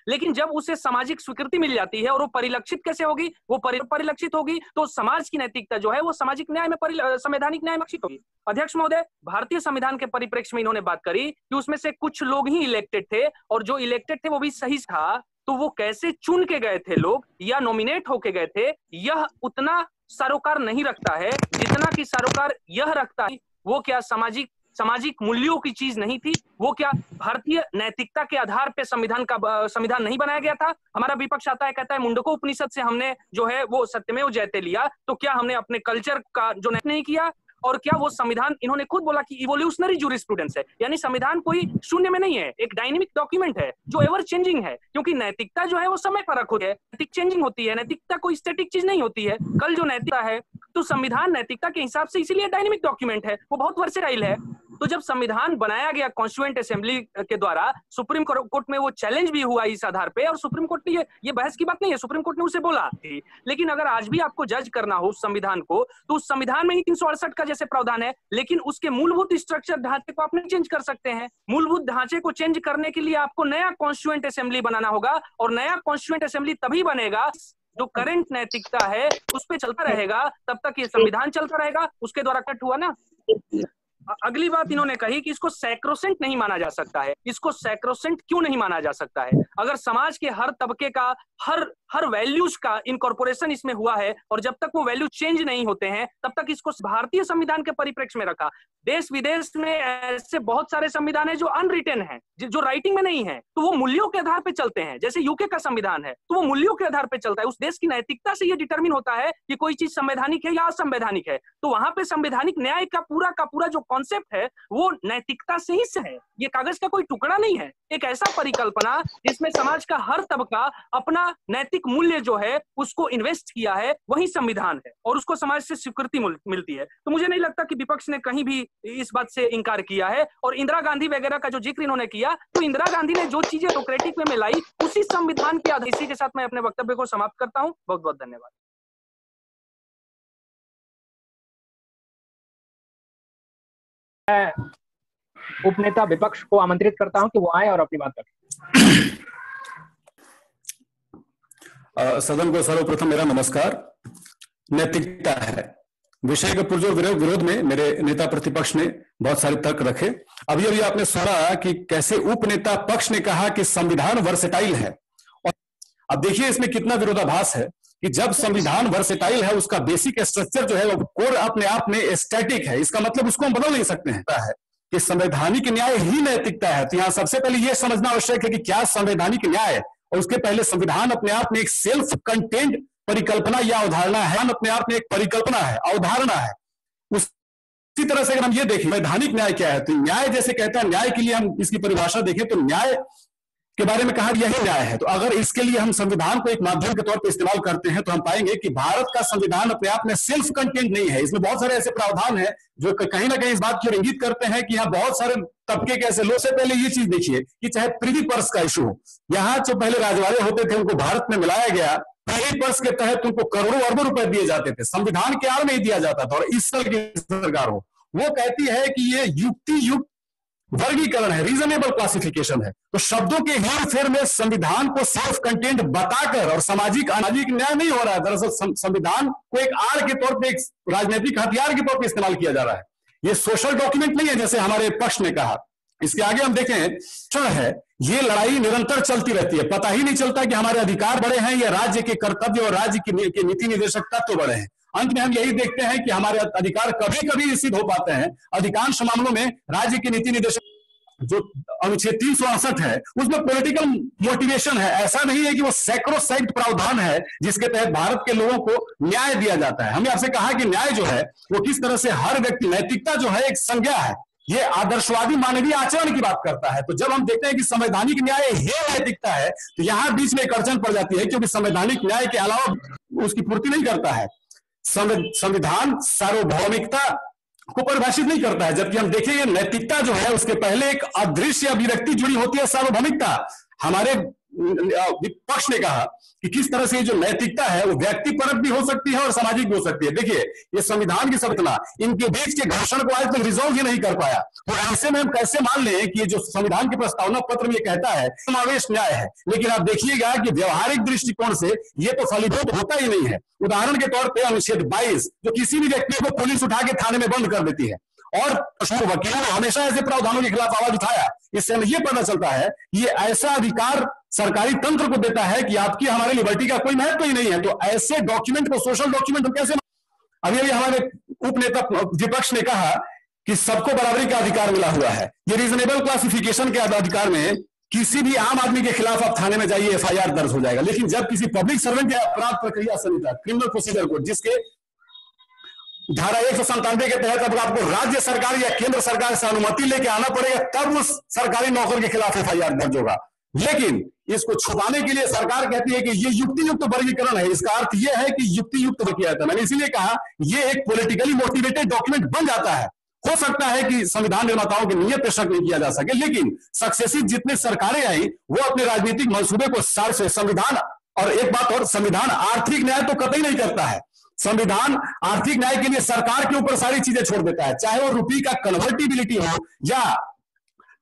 लेकिन जब उसे सामाजिक स्वीकृति मिल जाती है और वो परिलक्षित कैसे होगी, वो परिलक्षित होगी तो समाज की नैतिकता जो है वो सामाजिक न्याय में संवैधानिक न्याय में लक्षित होगी। अध्यक्ष महोदय, भारतीय संविधान के परिप्रेक्ष्य में इन्होंने बात करी कि उसमें से कुछ लोग ही इलेक्टेड थे और जो इलेक्टेड थे वो भी सही था। तो वो कैसे चुन के गए थे लोग या नॉमिनेट होके गए थे, यह उतना सरोकार नहीं रखता है जितना कि सरोकार यह रखता है वो क्या सामाजिक मूल्यों की चीज नहीं थी, वो क्या भारतीय नैतिकता के आधार पे संविधान नहीं बनाया गया था। हमारा विपक्ष आता है, कहता है मुंडको उपनिषद से हमने जो है वो सत्यमेव जयते लिया, तो क्या हमने अपने कल्चर का जो नहीं किया, और क्या वो संविधान, इन्होंने खुद बोला कि इवोल्यूशनरी जूरिस्प्रूडेंस है, यानी संविधान कोई शून्य में नहीं है, एक डायनेमिक डॉक्यूमेंट है जो एवर चेंजिंग है। क्योंकि नैतिकता जो है वो समय परक होती है, नैतिक चेंजिंग होती है, नैतिकता कोई स्टैटिक चीज नहीं होती है। कल जो नैतिकता है तो संविधान नैतिकता के हिसाब से इसीलिए डायनेमिक डॉक्यूमेंट है, वो बहुत वर्सेटाइल है। तो जब संविधान बनाया गया कॉन्स्टिट्यूएंट असेंबली के द्वारा, सुप्रीम कोर्ट में वो चैलेंज भी हुआ इस आधार पे, और सुप्रीम कोर्ट ने ये बहस की बात नहीं है, सुप्रीम कोर्ट ने उसे बोला थी। लेकिन अगर आज भी आपको जज करना हो उस संविधान को, तो उस संविधान में ही 368 का जैसे प्रावधान है, लेकिन उसके मूलभूत स्ट्रक्चर ढांचे को आप नहीं चेंज कर सकते हैं। मूलभूत ढांचे को चेंज करने के लिए आपको नया कॉन्स्टिट्यूएंट असेंबली बनाना होगा, और नया कॉन्स्टिट्यूएंट असेंबली तभी बनेगा जो करंट नैतिकता है उस पे चलता रहेगा, तब तक ये संविधान चलता रहेगा। उसके द्वारा कट हुआ ना। अगली बात इन्होंने कही कि इसको सैक्रोसेंट नहीं माना जा सकता है। इसको सैक्रोसेंट क्यों नहीं माना जा सकता है? अगर समाज के हर तबके का हर वैल्यूज का इनकॉर्पोरेशन इसमें हुआ है, और जब तक वो वैल्यू चेंज नहीं होते हैं तब तक इसको भारतीय संविधान के परिप्रेक्ष्य में रखा। देश विदेश में ऐसे बहुत सारे संविधान है जो अनरिटन है, जो राइटिंग में नहीं है, तो वो मूल्यों के आधार पर चलते हैं। जैसे यूके का संविधान है तो वो मूल्यों के आधार पर चलता है। उस देश की नैतिकता से ये डिटरमिन होता है कि कोई चीज संवैधानिक है या असंवैधानिक है। तो वहां पे संवैधानिक न्याय का पूरा जो कॉन्सेप्ट है वो नैतिकता से ही से है। ये कागज का कोई टुकड़ा नहीं है, एक ऐसा परिकल्पना जिसमें समाज का हर तबका अपना नैतिक मूल्य जो है उसको इन्वेस्ट किया है, वही संविधान है, और उसको समाज से स्वीकृति मिलती है। तो मुझे नहीं लगता कि विपक्ष ने कहीं भी इस बात से इनकार किया है। और इंदिरा गांधी वगैरह का जो जिक्र इन्होंने किया, तो इंदिरा गांधी ने जो चीजें डेमोक्रेटिक वे में लाई उसी संविधान के आधार। इसी के साथ मैं अपने वक्तव्य को समाप्त करता हूं। बहुत बहुत धन्यवाद। उपनेता विपक्ष को आमंत्रित करता हूं कि वो आए और अपनी बात रखें। सदन को सर्वप्रथम मेरा नमस्कार। नैतिकता है विषय के पुरजोर विरोध में मेरे नेता प्रतिपक्ष ने बहुत सारे तर्क रखे। अभी आपने सुना कि कैसे उपनेता पक्ष ने कहा कि संविधान वर्सेटाइल है, और अब देखिए इसमें कितना विरोधाभास है। कि जब संविधान वर्सेटाइल है, उसका बेसिक स्ट्रक्चर जो है वो कोर अपने आप में स्टैटिक है, इसका मतलब उसको हम बदल नहीं सकते हैं कि संवैधानिक न्याय ही नैतिकता है। तो यहाँ सबसे पहले यह समझना आवश्यक है कि क्या संवैधानिक न्याय, और उसके पहले संविधान अपने आप में एक सेल्फ कंटेंट परिकल्पना या अवधारणा है, अपने आप में एक परिकल्पना है, अवधारणा है। उसी तरह से अगर हम ये देखें संवैधानिक न्याय क्या है, तो न्याय जैसे कहता है, न्याय के लिए हम इसकी परिभाषा देखें तो न्याय के बारे में कहा यही न्याय है। तो अगर इसके लिए हम संविधान को एक माध्यम के तौर पर इस्तेमाल करते हैं तो हम पाएंगे कि भारत का संविधान अपने आप में सेल्फ कंटेंट नहीं है। इसमें बहुत सारे ऐसे प्रावधान हैं जो कहीं ना कहीं इस बात की इंगित करते हैं कि यहाँ बहुत सारे तबके के ऐसे लोग। से पहले ये चीज देखिए कि चाहे प्रिवी पर्स का इशू हो, यहाँ जो पहले राजवाड़े होते थे उनको भारत में मिलाया गया, प्रिवी पर्स के तहत उनको करोड़ों अरबों रुपए दिए जाते थे, संविधान के आड़ में ही दिया जाता था। और इस साल की सरकार हो वो कहती है कि ये युक्ति युक्त वर्गीकरण है, रीजनेबल क्लासिफिकेशन है। तो शब्दों के हेरफेर में संविधान को सेल्फ कंटेंट बताकर, और सामाजिक न्याय नहीं हो रहा है, दरअसल संविधान को एक आड़ के तौर पे, एक राजनीतिक हथियार के तौर पे इस्तेमाल किया जा रहा है। ये सोशल डॉक्यूमेंट नहीं है जैसे हमारे पक्ष ने कहा। इसके आगे हम देखें है ये लड़ाई निरंतर चलती रहती है, पता ही नहीं चलता कि हमारे अधिकार बड़े हैं या राज्य के कर्तव्य और राज्य के नीति निर्देशक तत्व बड़े हैं। अंत में हम यही देखते हैं कि हमारे अधिकार कभी कभी सिद्ध हो पाते हैं। अधिकांश मामलों में राज्य की नीति निर्देशक जो अनुच्छेद 368 है उसमें पॉलिटिकल मोटिवेशन है। ऐसा नहीं है कि वो सैक्रोसैंक्ट प्रावधान है जिसके तहत भारत के लोगों को न्याय दिया जाता है। हमने आपसे कहा कि न्याय जो है वो किस तरह से हर व्यक्ति, नैतिकता जो है एक संज्ञा है, ये आदर्शवादी मानवीय आचरण की बात करता है। तो जब हम देखते हैं कि संवैधानिक न्याय ही नैतिकता है तो यहां बीच में एक अड़चन पड़ जाती है, क्योंकि संवैधानिक न्याय के अलावा उसकी पूर्ति नहीं करता है। संविधान सार्वभौमिकता को परिभाषित नहीं करता है, जबकि हम देखेंगे नैतिकता जो है उसके पहले एक अदृश्य अभिव्यक्ति जुड़ी होती है, सार्वभौमिकता। हमारे विपक्ष ने कहा कि किस तरह से ये जो नैतिकता है वो व्यक्तिपरक भी हो सकती है और सामाजिक भी हो सकती है। देखिए ये संविधान की संरचना इनके बीच के घर्षण को आज तक रिजॉल्व ही नहीं कर पाया। तो ऐसे में हम कैसे मान लें कि ये जो संविधान के प्रस्तावना पत्र में ये कहता है समावेश न्याय है, लेकिन आप देखिएगा कि व्यवहारिक दृष्टिकोण से ये तो फलीभूत होता ही नहीं है। उदाहरण के तौर पर अनुच्छेद 22 जो किसी भी व्यक्ति को पुलिस उठा के थाने में बंद कर देती है, और वकीलों ने हमेशा ऐसे प्रावधानों के खिलाफ आवाज उठाया। इससे हमें यह पता चलता है ये ऐसा अधिकार सरकारी तंत्र को देता है कि आपकी हमारी लिबर्टी का कोई महत्व ही नहीं है। तो ऐसे डॉक्यूमेंट को सोशल डॉक्यूमेंट हम कैसे, अभी हमारे उपनेता विपक्ष ने कहा कि सबको बराबरी का अधिकार मिला हुआ है। ये रीजनेबल क्लासिफिकेशन के अधिकार में किसी भी आम आदमी के खिलाफ आप थाने में जाइए FIR दर्ज हो जाएगा, लेकिन जब किसी पब्लिक सर्वेंट या अपराध प्रक्रिया संहिता क्रिमिनल प्रोसीजर कोड जिसके धारा 197 के तहत अब आपको राज्य सरकार या केंद्र सरकार से अनुमति लेके आना पड़ेगा, तब उस सरकारी नौकर के खिलाफ FIR दर्ज होगा। लेकिन इसको छुपाने के लिए सरकार कहती है कि ये युक्ति युक्त वर्गीकरण है। इसका अर्थ ये है कि युक्ति युक्त किया जाता है। मैंने इसीलिए कहा ये एक पॉलिटिकली मोटिवेटेड डॉक्यूमेंट बन जाता है। हो सकता है कि संविधान निर्माताओं की नीयत पे शक नहीं किया जा सके, लेकिन सक्सेसिव जितने सरकारें आई वो अपने राजनीतिक मंसूबे को सार से संविधान, और एक बात और, संविधान आर्थिक न्याय तो कतई नहीं करता है। संविधान आर्थिक न्याय के लिए सरकार के ऊपर सारी चीजें छोड़ देता है, चाहे वो रुपये का कन्वर्टिबिलिटी हो या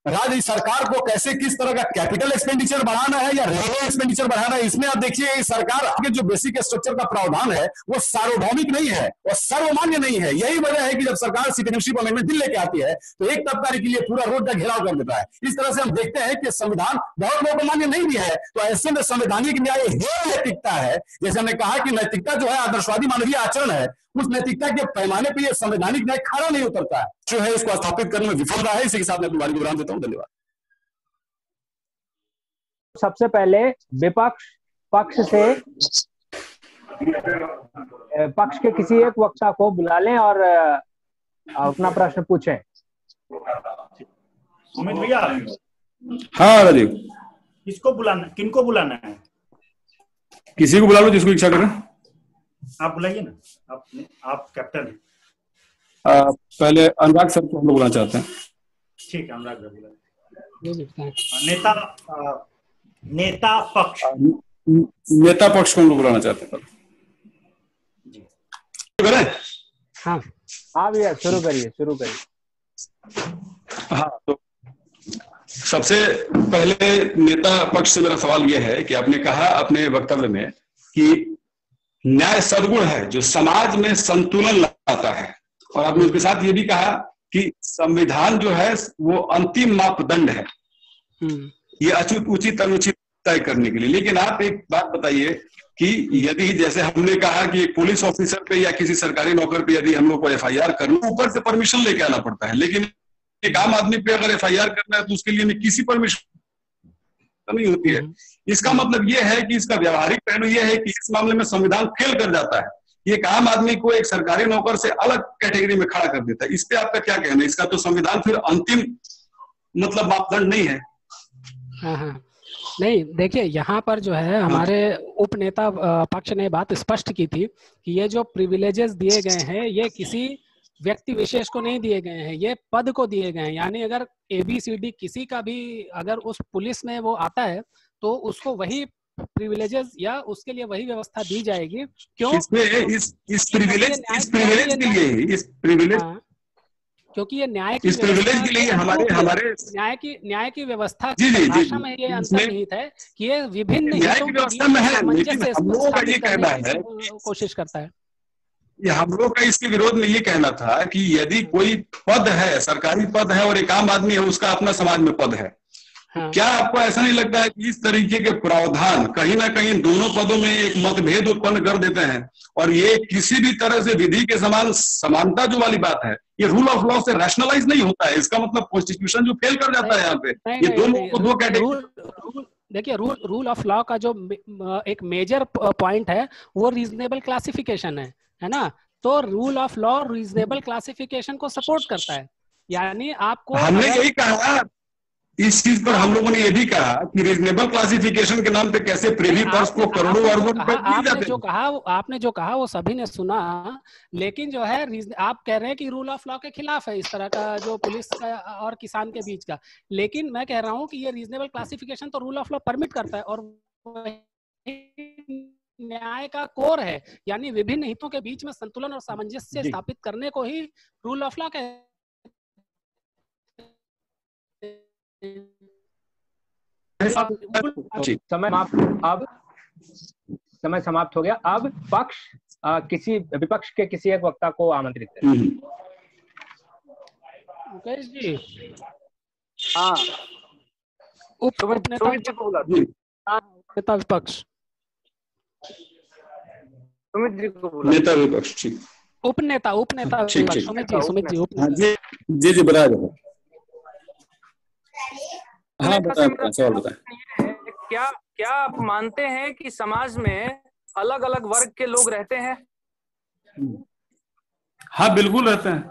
राज्य सरकार को कैसे किस तरह का कैपिटल एक्सपेंडिचर बढ़ाना है या रेवेन्यू एक्सपेंडिचर बढ़ाना है। इसमें आप देखिए सरकार के जो बेसिक स्ट्रक्चर का प्रावधान है वो सार्वभौमिक नहीं है और सर्वमान्य नहीं है। यही वजह है कि जब सरकार सिटीजनशिप अमेंडमेंट बिल लेके आती है तो एक तबका के लिए पूरा रोड का घेराव कर देता है। इस तरह से हम देखते हैं कि संविधान बहुत लोगों को मान्य नहीं भी है। तो ऐसे में संवैधानिक न्याय ही नैतिकता है। जैसे हमने कहा कि नैतिकता जो है आदर्शवादी मानवीय आचरण है, उस नैतिकता के पैमाने पर यह संवैधानिक न्याय खड़ा नहीं उतरता है, जो है इसको स्थापित करने में विफल रहा है। इसी के साथ मैं अपनी बारी को विराम देता हूं। धन्यवाद। सबसे पहले विपक्ष पक्ष के किसी एक वक्ता को बुला लें और अपना प्रश्न पूछें। अमित भैया, हाँ राजीव, किनको बुलाना है? किसी को बुला लो जिसको इच्छा करें। आप बुलाइए ना, आप कैप्टन हैं। पहले अनुराग सर को हम लोग बुलाना चाहते हैं। ठीक है, अनुराग सर बुलाइए। नेता पक्ष को हम लोग बुलाना चाहते हैं। करें? हाँ भैया, शुरू करिए। हाँ, तो सबसे पहले नेता पक्ष से मेरा सवाल यह है कि आपने कहा अपने वक्तव्य में कि न्याय सद्गुण है जो समाज में संतुलन लाता है, और आपने उसके साथ ये भी कहा कि संविधान जो है वो अंतिम मापदंड है, ये उचित अनुचित तय करने के लिए। लेकिन आप एक बात बताइए कि यदि जैसे हमने कहा कि पुलिस ऑफिसर पे या किसी सरकारी नौकर पे यदि हम लोग को एफआईआर करना, ऊपर से परमिशन लेके आना पड़ता है, लेकिन एक आम आदमी पे अगर एफआईआर करना है तो उसके लिए किसी परमिशन नहीं होती है। इसका मतलब यह है कि इसका व्यवहारिक पहलू यह है कि इस मामले में संविधान फेल कर जाता है, एक आम आदमी को एक सरकारी नौकर से अलग कैटेगरी में खड़ा कर देता है। इस पे आपका क्या कहना है? इसका तो संविधान फिर अंतिम मतलब मापदंड नहीं है। हाँ, नहीं, देखिए यहाँ पर जो है हमारे उपनेता पक्ष ने बात स्पष्ट की थी कि ये जो प्रिविलेजेस दिए गए हैं ये किसी व्यक्ति विशेष को नहीं दिए गए हैं, ये पद को दिए गए हैं। यानी अगर ABCD किसी का भी अगर उस पुलिस में वो आता है तो उसको वही प्रिविलेजेस या उसके लिए वही व्यवस्था दी जाएगी। क्यों? इस प्रिविलेज क्योंकि ये न्याय की प्रिविलेज के लिए हमारे न्याय की व्यवस्था की भाषा में ये अंतर्निहित है कि ये विभिन्न न्याय की व्यवस्था में है। लेकिन हम लोगों का ये कहना है, कोशिश करता है, ये हम लोग का इसके विरोध में ये कहना था कि यदि कोई पद है, सरकारी पद है और एक आम आदमी है, उसका अपना समाज में पद है, हाँ। क्या आपको ऐसा नहीं लगता है कि इस तरीके के प्रावधान कहीं ना कहीं दोनों पदों में एक मतभेद उत्पन्न कर देते हैं और ये किसी भी तरह से विधि के समान समानता जो वाली बात है, ये रूल ऑफ लॉ से रैशनलाइज नहीं होता है। इसका मतलब कॉन्स्टिट्यूशन जो फेल कर जाता है यहाँ पे, ये दो कैटेगरी। देखिए रूल ऑफ लॉ का जो एक मेजर पॉइंट है वो रीजनेबल क्लासिफिकेशन है ना। तो rule of law reasonable classification को सपोर्ट करता है। यानी आपको हमने यही कहा, इस चीज पर हम लोगों ने ये भी कहा कि रीजनेबल क्लासिफिकेशन के नाम पे कैसे प्रिवी पर्स को करोड़ों अरबों रुपए दिए जाते हैं। आपने जो कहा वो सभी ने सुना, लेकिन जो है आप कह रहे हैं कि रूल ऑफ लॉ के खिलाफ है इस तरह का जो पुलिस का और किसान के बीच का। लेकिन मैं कह रहा हूँ कि ये रीजनेबल क्लासिफिकेशन तो रूल ऑफ लॉ परमिट करता है और न्याय का कोर है। यानी विभिन्न हितों के बीच में संतुलन और सामंजस्य स्थापित करने को ही रूल ऑफ लॉ कहते समय समाप्त हो गया। अब पक्ष किसी विपक्ष के किसी एक वक्ता को आमंत्रित करें। मुकेश जी, हाँ, नेता विपक्ष, सुमित जी को बोला। नेता विपक्ष, उपनेता विपक्ष, सुमित जी जी बता दो। हाँ सवाल बताएं। क्या आप मानते हैं कि समाज में अलग अलग वर्ग के लोग रहते हैं? हाँ बिल्कुल रहते हैं।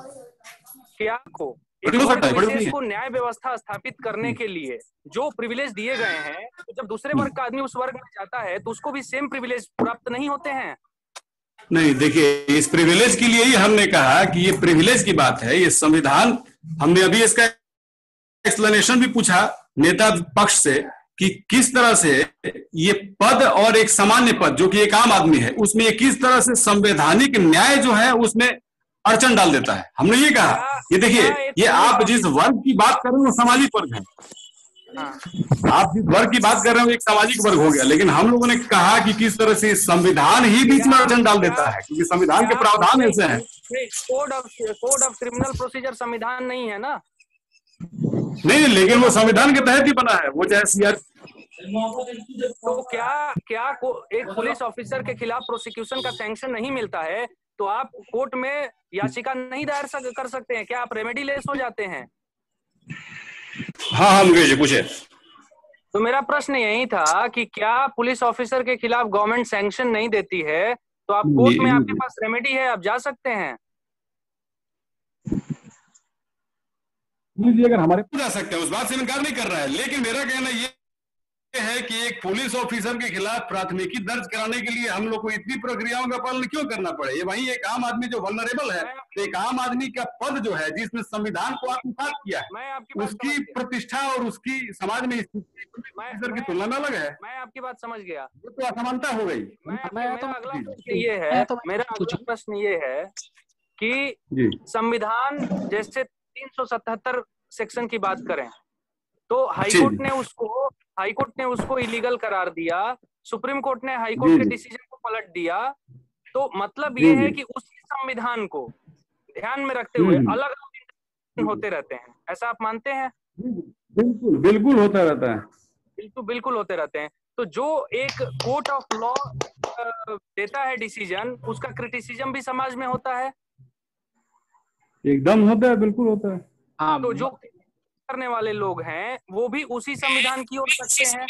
क्या को न्याय व्यवस्था स्थापित करने के लिए जो प्रिविलेज दिए गए हैं, तो जब दूसरे वर्ग का आदमी उस वर्ग में जाता है तो उसको भी सेम प्रिविलेज प्राप्त नहीं होते हैं? नहीं, देखिए इस प्रिविलेज के लिए ही हमने कहा कि ये प्रिविलेज की बात है, ये संविधान। हमने अभी इसका एक्सप्लेनेशन भी पूछा नेता पक्ष से कि किस तरह से ये पद और एक सामान्य पद जो कि एक आम आदमी है उसमें ये किस तरह से संवैधानिक न्याय जो है उसमें अड़चन डाल देता है। हमने ये कहा, ये देखिए, ये आप जिस वर्ग की बात कर रहे हो वो सामाजिक वर्ग है। आप जिस वर्ग की बात कर रहे हो एक सामाजिक वर्ग हो गया, लेकिन हम लोगों ने कहा कि किस तरह से संविधान ही बीच में अड़चन डाल देता है, क्योंकि संविधान के प्रावधान ऐसे हैं। कोड ऑफ क्रिमिनल प्रोसीजर संविधान नहीं है ना? नहीं, लेकिन वो संविधान के तहत ही बना है, वो चाहे सीआर। तो क्या एक पुलिस ऑफिसर के खिलाफ प्रोसिक्यूशन का सैंक्शन नहीं मिलता है तो आप कोर्ट में याचिका नहीं दायर कर सकते हैं? क्या आप रेमेडीलेस हो जाते हैं? हाँ मुकेश जी पूछे। तो मेरा प्रश्न यही था कि क्या पुलिस ऑफिसर के खिलाफ गवर्नमेंट सैंक्शन नहीं देती है तो आप कोर्ट में, आपके पास रेमेडी है, आप जा सकते हैं? अगर हमारे जा सकते हैं, उस बात से इनकार नहीं कर रहा है, लेकिन मेरा कहना ये है कि एक पुलिस ऑफिसर के खिलाफ प्राथमिकी दर्ज कराने के लिए हम लोग को इतनी प्रक्रियाओं का पालन क्यों करना पड़े? ये वही एक आम आदमी जो वल्नरेबल है, एक आम आदमी का पद जो है जिसने संविधान को आत्मसात किया है, उसकी प्रतिष्ठा और उसकी समाज में ऑफिसर की तुलना में अलग है। मैं आपकी बात समझ गया, वो तो असमानता हो गई। मेरा अगला प्रश्न ये है कि संविधान जैसे 377 सेक्शन की बात करें तो हाईकोर्ट ने उसको इलीगल करार दिया, सुप्रीम कोर्ट ने हाईकोर्ट के डिसीजन को पलट दिया। तो मतलब ये है कि उसी संविधान को ध्यान में रखते हुए अलग अलग होते रहते हैं, ऐसा आप मानते हैं? बिल्कुल होता रहता है। बिल्कुल बिल्कुल होते रहते हैं। तो जो एक कोर्ट ऑफ लॉ देता है डिसीजन, उसका क्रिटिसिज्म भी समाज में होता है। एकदम होता है, बिल्कुल होता है। हाँ, तो जो करने वाले लोग हैं वो भी उसी संविधान की ओर सकते हैं।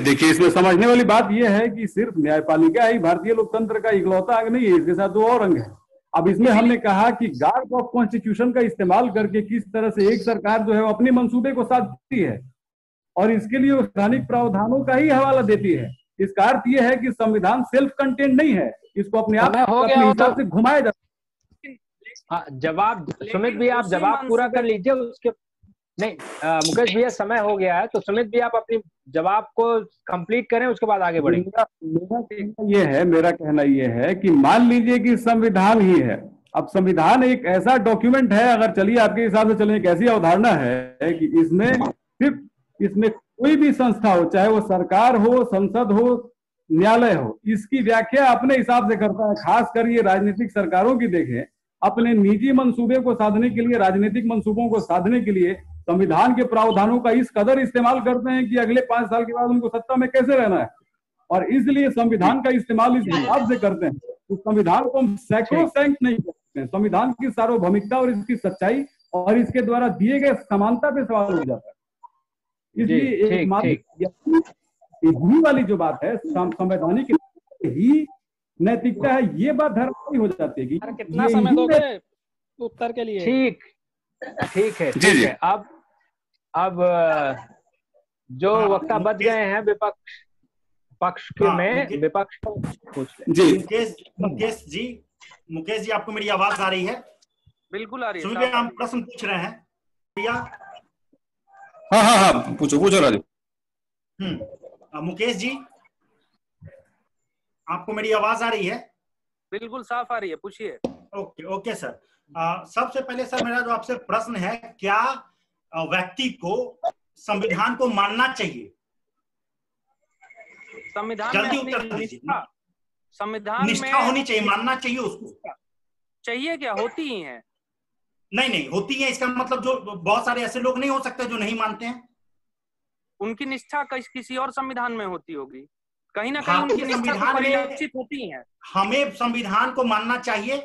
देखिए, इसमें समझने वाली बात यह है कि सिर्फ न्यायपालिका ही भारतीय लोकतंत्र का इकलौता अंग नहीं है, इसके साथ दो और अंग है। अब इसमें हमने कहा कि गार्ड ऑफ कॉन्स्टिट्यूशन का इस्तेमाल करके किस तरह से एक सरकार जो है वो अपने मंसूबे को साधती है और इसके लिए स्थानिक प्रावधानों का ही हवाला देती है। इसका अर्थ यह है कि संविधान सेल्फ कंटेंट नहीं है, इसको अपने आप अपने हिसाब से घुमाया जाता है। जवाब सुमित भी आप जवाब पूरा कर लीजिए उसके। नहीं मुकेश भैया समय हो गया है, तो सुमित भी आप अपनी जवाब को कंप्लीट करें, उसके बाद आगे बढ़ेंगे। मेरा कहना यह है कि मान लीजिए कि संविधान ही है। अब संविधान एक ऐसा डॉक्यूमेंट है, अगर चलिए आपके हिसाब से चलिए, एक ऐसी अवधारणा है कि इसमें कोई भी संस्था हो, चाहे वो सरकार हो, संसद हो, न्यायालय हो, इसकी व्याख्या अपने हिसाब से करता है। खास कर ये राजनीतिक सरकारों की देखें, अपने निजी मंसूबे को साधने के लिए, राजनीतिक मंसूबों को साधने के लिए संविधान के प्रावधानों का इस कदर इस्तेमाल करते हैं कि अगले 5 साल के बाद उनको सत्ता में कैसे रहना है, और इसलिए संविधान का इस्तेमाल इस हिसाब से करते हैं। उस संविधान को हम सैक्रोसैंक्ट नहीं करते हैं। संविधान की सार्वभौमिकता और इसकी सच्चाई और इसके द्वारा दिए गए समानता पे सवाल हो जाता है। इसलिए यही वाली जो बात है, संवैधानिक ही नैतिकता है, ये बात धर्म हो जाती है कि कितना समय दोगे उत्तर के लिए? ठीक है। अब जो वक्ता बच गए हैं पक्ष के में विपक्ष को पूछ ले। मुकेश जी आपको मेरी आवाज आ रही है? बिल्कुल आ रही है। सुनिए, हम प्रश्न पूछ रहे हैं भैया। हाँ पूछो राजू। मुकेश जी आपको मेरी आवाज आ रही है? बिल्कुल साफ आ रही है, पूछिए। Okay sir. सबसे पहले सर मेरा जो आपसे प्रश्न है, क्या व्यक्ति को संविधान को मानना चाहिए? संविधान जल्दी में उत्तर दीजिए। संविधान निष्ठा होनी चाहिए, मानना चाहिए उसको? चाहिए क्या? होती ही है। नहीं होती है, इसका मतलब जो बहुत सारे ऐसे लोग नहीं हो सकते जो नहीं मानते हैं। उनकी निष्ठा किसी और संविधान में होती होगी, कहीं ना कहीं उनकी निष्ठा परिलक्षित होती है। हमें संविधान को मानना चाहिए।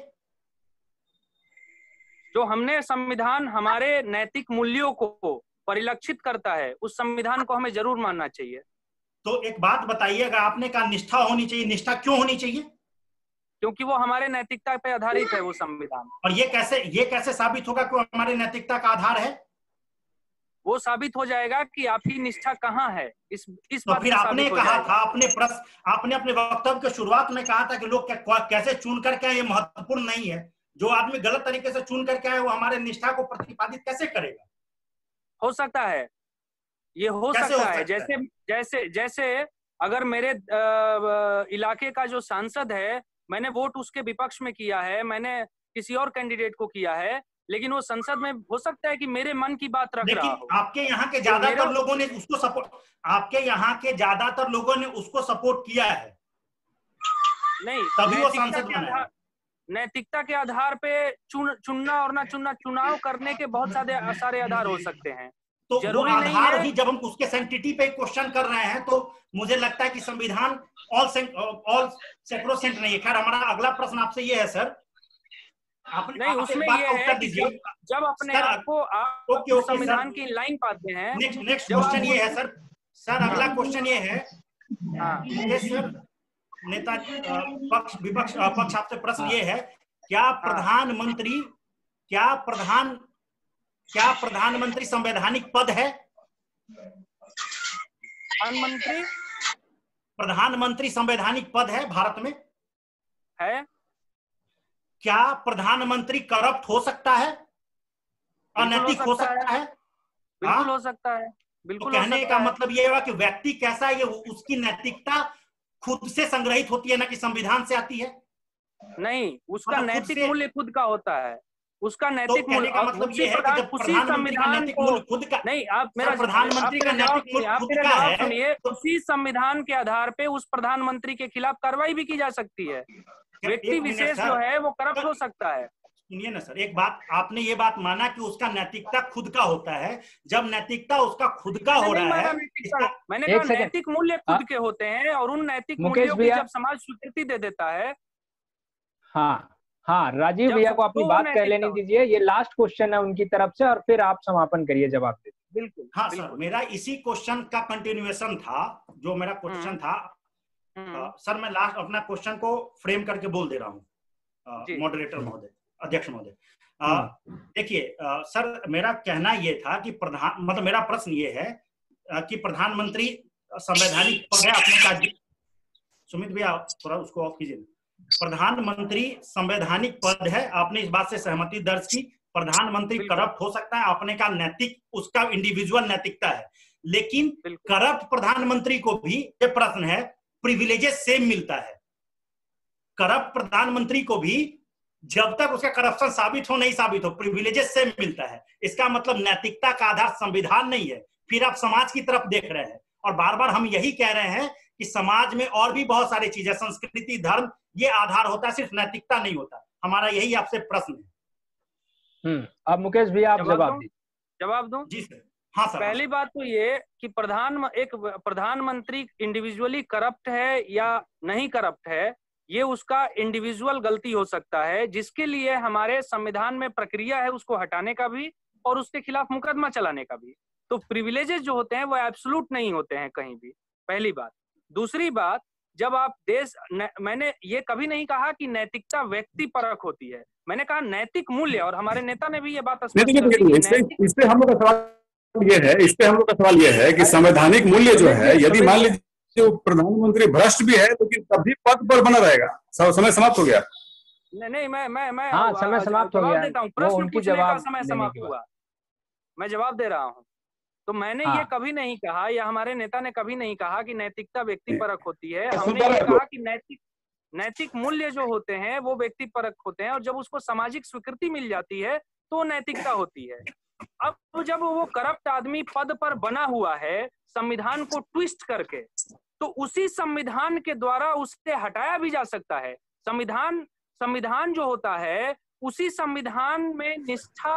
जो हमने संविधान हमारे नैतिक मूल्यों को परिलक्षित करता है, उस संविधान को हमें जरूर मानना चाहिए। तो एक बात बताइएगा, आपने कहा निष्ठा होनी चाहिए, निष्ठा क्यों होनी चाहिए? क्योंकि वो हमारे नैतिकता पे आधारित है वो संविधान। और ये कैसे साबित होगा कि हमारे नैतिकता का आधार है? वो साबित हो जाएगा कि आपकी निष्ठा कहाँ है। इस तो फिर आपने कहा था, आपने अपने वक्तव्य के शुरुआत में कहा था कि लोग कैसे चुन करके आए ये महत्वपूर्ण नहीं है। जो आदमी गलत तरीके से चुन करके आए वो हमारे निष्ठा को प्रतिपादित कैसे करेगा? हो सकता है, ये हो सकता है। जैसे अगर मेरे इलाके का जो सांसद है, मैंने वोट उसके विपक्ष में किया है, मैंने किसी और कैंडिडेट को किया है, लेकिन वो संसद में हो सकता है कि मेरे मन की बात रख रहा हो। आपके यहाँ के ज्यादातर लोगों ने उसको सपोर्ट, आपके यहाँ के ज्यादातर लोगों ने उसको सपोर्ट किया है। नहीं, तभी वो सांसद बना। नैतिकता के आधार पे चुनना और ना चुनना, चुनाव करने के बहुत सारे आधार हो सकते हैं। तो जरूरी नहीं है। ही जब हम उसके सैंक्टिटी पे क्वेश्चन कर रहे हैं, तो मुझे लगता है कि संविधान ऑल सैक्रोसेंट नहीं है। खैर, हमारा अगला प्रश्न आपसे ये है सर, नहीं उसमें ये है कि जब अपने आप को संविधान की लाइन पाते हैं। नेक्स्ट क्वेश्चन ये है सर अगला क्वेश्चन ये है सर, नेता विपक्ष आपसे प्रश्न ये है, क्या प्रधानमंत्री संवैधानिक पद है? प्रधानमंत्री संवैधानिक पद है भारत में? है। क्या प्रधानमंत्री करप्ट हो सकता है? अनैतिक हो सकता है? बिल्कुल हो सकता है। बिल्कुल। तो कहने का मतलब ये हुआ कि व्यक्ति कैसा है, ये उसकी नैतिकता खुद से संग्रहित होती है, ना कि संविधान से आती है? नहीं, उसका नैतिक मूल्य खुद का होता है। उसका नैतिक मूल्य का मतलब ये है कि जब उसी संविधान को खुद का नहीं, आप मेरा प्रधानमंत्री का नैतिक मूल्य खुद का है, सुनिए, उसी संविधान के आधार पे उस प्रधानमंत्री के खिलाफ कार्रवाई भी की जा सकती है। व्यक्ति विशेष जो है वो करप्ट हो सकता है। सुनिए ना सर, एक बात, आपने ये बात माना कि उसका नैतिकता खुद का होता है। जब नैतिकता उसका खुद का हो रहा है, मैंने कहा नैतिक मूल्य खुद के होते हैं, और उन नैतिक मूल्यों की जब समाज स्वीकृति दे देता है। हाँ, राजीव भैया को अपनी बात कह लेने दीजिए, ये लास्ट क्वेश्चन है उनकी तरफ से, और फिर आप समापन करिए, जवाब दीजिए। बिल्कुल। हाँ सर, मेरा इसी क्वेश्चन का कंटिन्यूएशन था, जो मेरा क्वेश्चन था। सर मैं लास्ट अपना क्वेश्चन को फ्रेम करके बोल दे रहा हूँ, मॉडरेटर महोदय, अध्यक्ष महोदय। देखिए सर, मेरा कहना ये था कि मतलब मेरा प्रश्न ये है कि प्रधानमंत्री संवैधानिक पद है अपने का। सुमित भैया थोड़ा उसको ऑफ कीजिए। प्रधानमंत्री संवैधानिक पद है, आपने इस बात से सहमति दर्ज की। प्रधानमंत्री करप्ट हो सकता है, अपने का नैतिक, उसका इंडिविजुअल नैतिकता है, लेकिन करप्ट प्रधानमंत्री को भी ये प्रश्न है, प्रिविलेजेस सेम मिलता है। करप्ट प्रधानमंत्री को भी जब तक उसका करप्शन साबित हो नहीं साबित हो, प्रिविलेजेस सेम मिलता है। इसका मतलब नैतिकता का आधार संविधान नहीं है। फिर आप समाज की तरफ देख रहे हैं, और बार बार हम यही कह रहे हैं कि समाज में और भी बहुत सारी चीजें, संस्कृति, धर्म, ये आधार होता है, सिर्फ नैतिकता नहीं होता। हमारा यही आपसे प्रश्न है। अब मुकेश भैया आप जवाब दूं? जी सर। हाँ सर। पहली बात तो ये कि एक प्रधानमंत्री इंडिविजुअली करप्ट है या नहीं करप्ट है, ये उसका इंडिविजुअल गलती हो सकता है, जिसके लिए हमारे संविधान में प्रक्रिया है उसको हटाने का भी और उसके खिलाफ मुकदमा चलाने का भी। तो प्रिविलेजेस जो होते हैं वो एब्सोल्यूट नहीं होते हैं कहीं भी, पहली बात। दूसरी बात, जब आप मैंने ये कभी नहीं कहा कि नैतिकता व्यक्ति परक होती है, मैंने कहा नैतिक मूल्य, और हमारे नेता ने भी ये बात इस पे हम लोग का सवाल ये है कि संवैधानिक मूल्य जो है, यदि मान लीजिए जो प्रधानमंत्री भ्रष्ट भी है, लेकिन तब भी पद पर बना रहेगा। समय समाप्त हो गया। नहीं, मैं हाँ, समय समाप्त हो गया। देता हूँ, प्रश्न पूछने का समय समाप्त हुआ, मैं जवाब दे रहा हूँ। तो मैंने ये कभी नहीं कहा, या हमारे नेता ने कभी नहीं कहा कि नैतिकता व्यक्ति परक होती है। हमने ये कहा कि नैतिक मूल्य जो होते हैं वो व्यक्ति परक होते हैं, और जब उसको सामाजिक स्वीकृति मिल जाती है तो नैतिकता होती है। अब जब वो करप्ट आदमी पद पर बना हुआ है संविधान को ट्विस्ट करके, तो उसी संविधान के द्वारा उसे हटाया भी जा सकता है। संविधान जो होता है, उसी संविधान में निष्ठा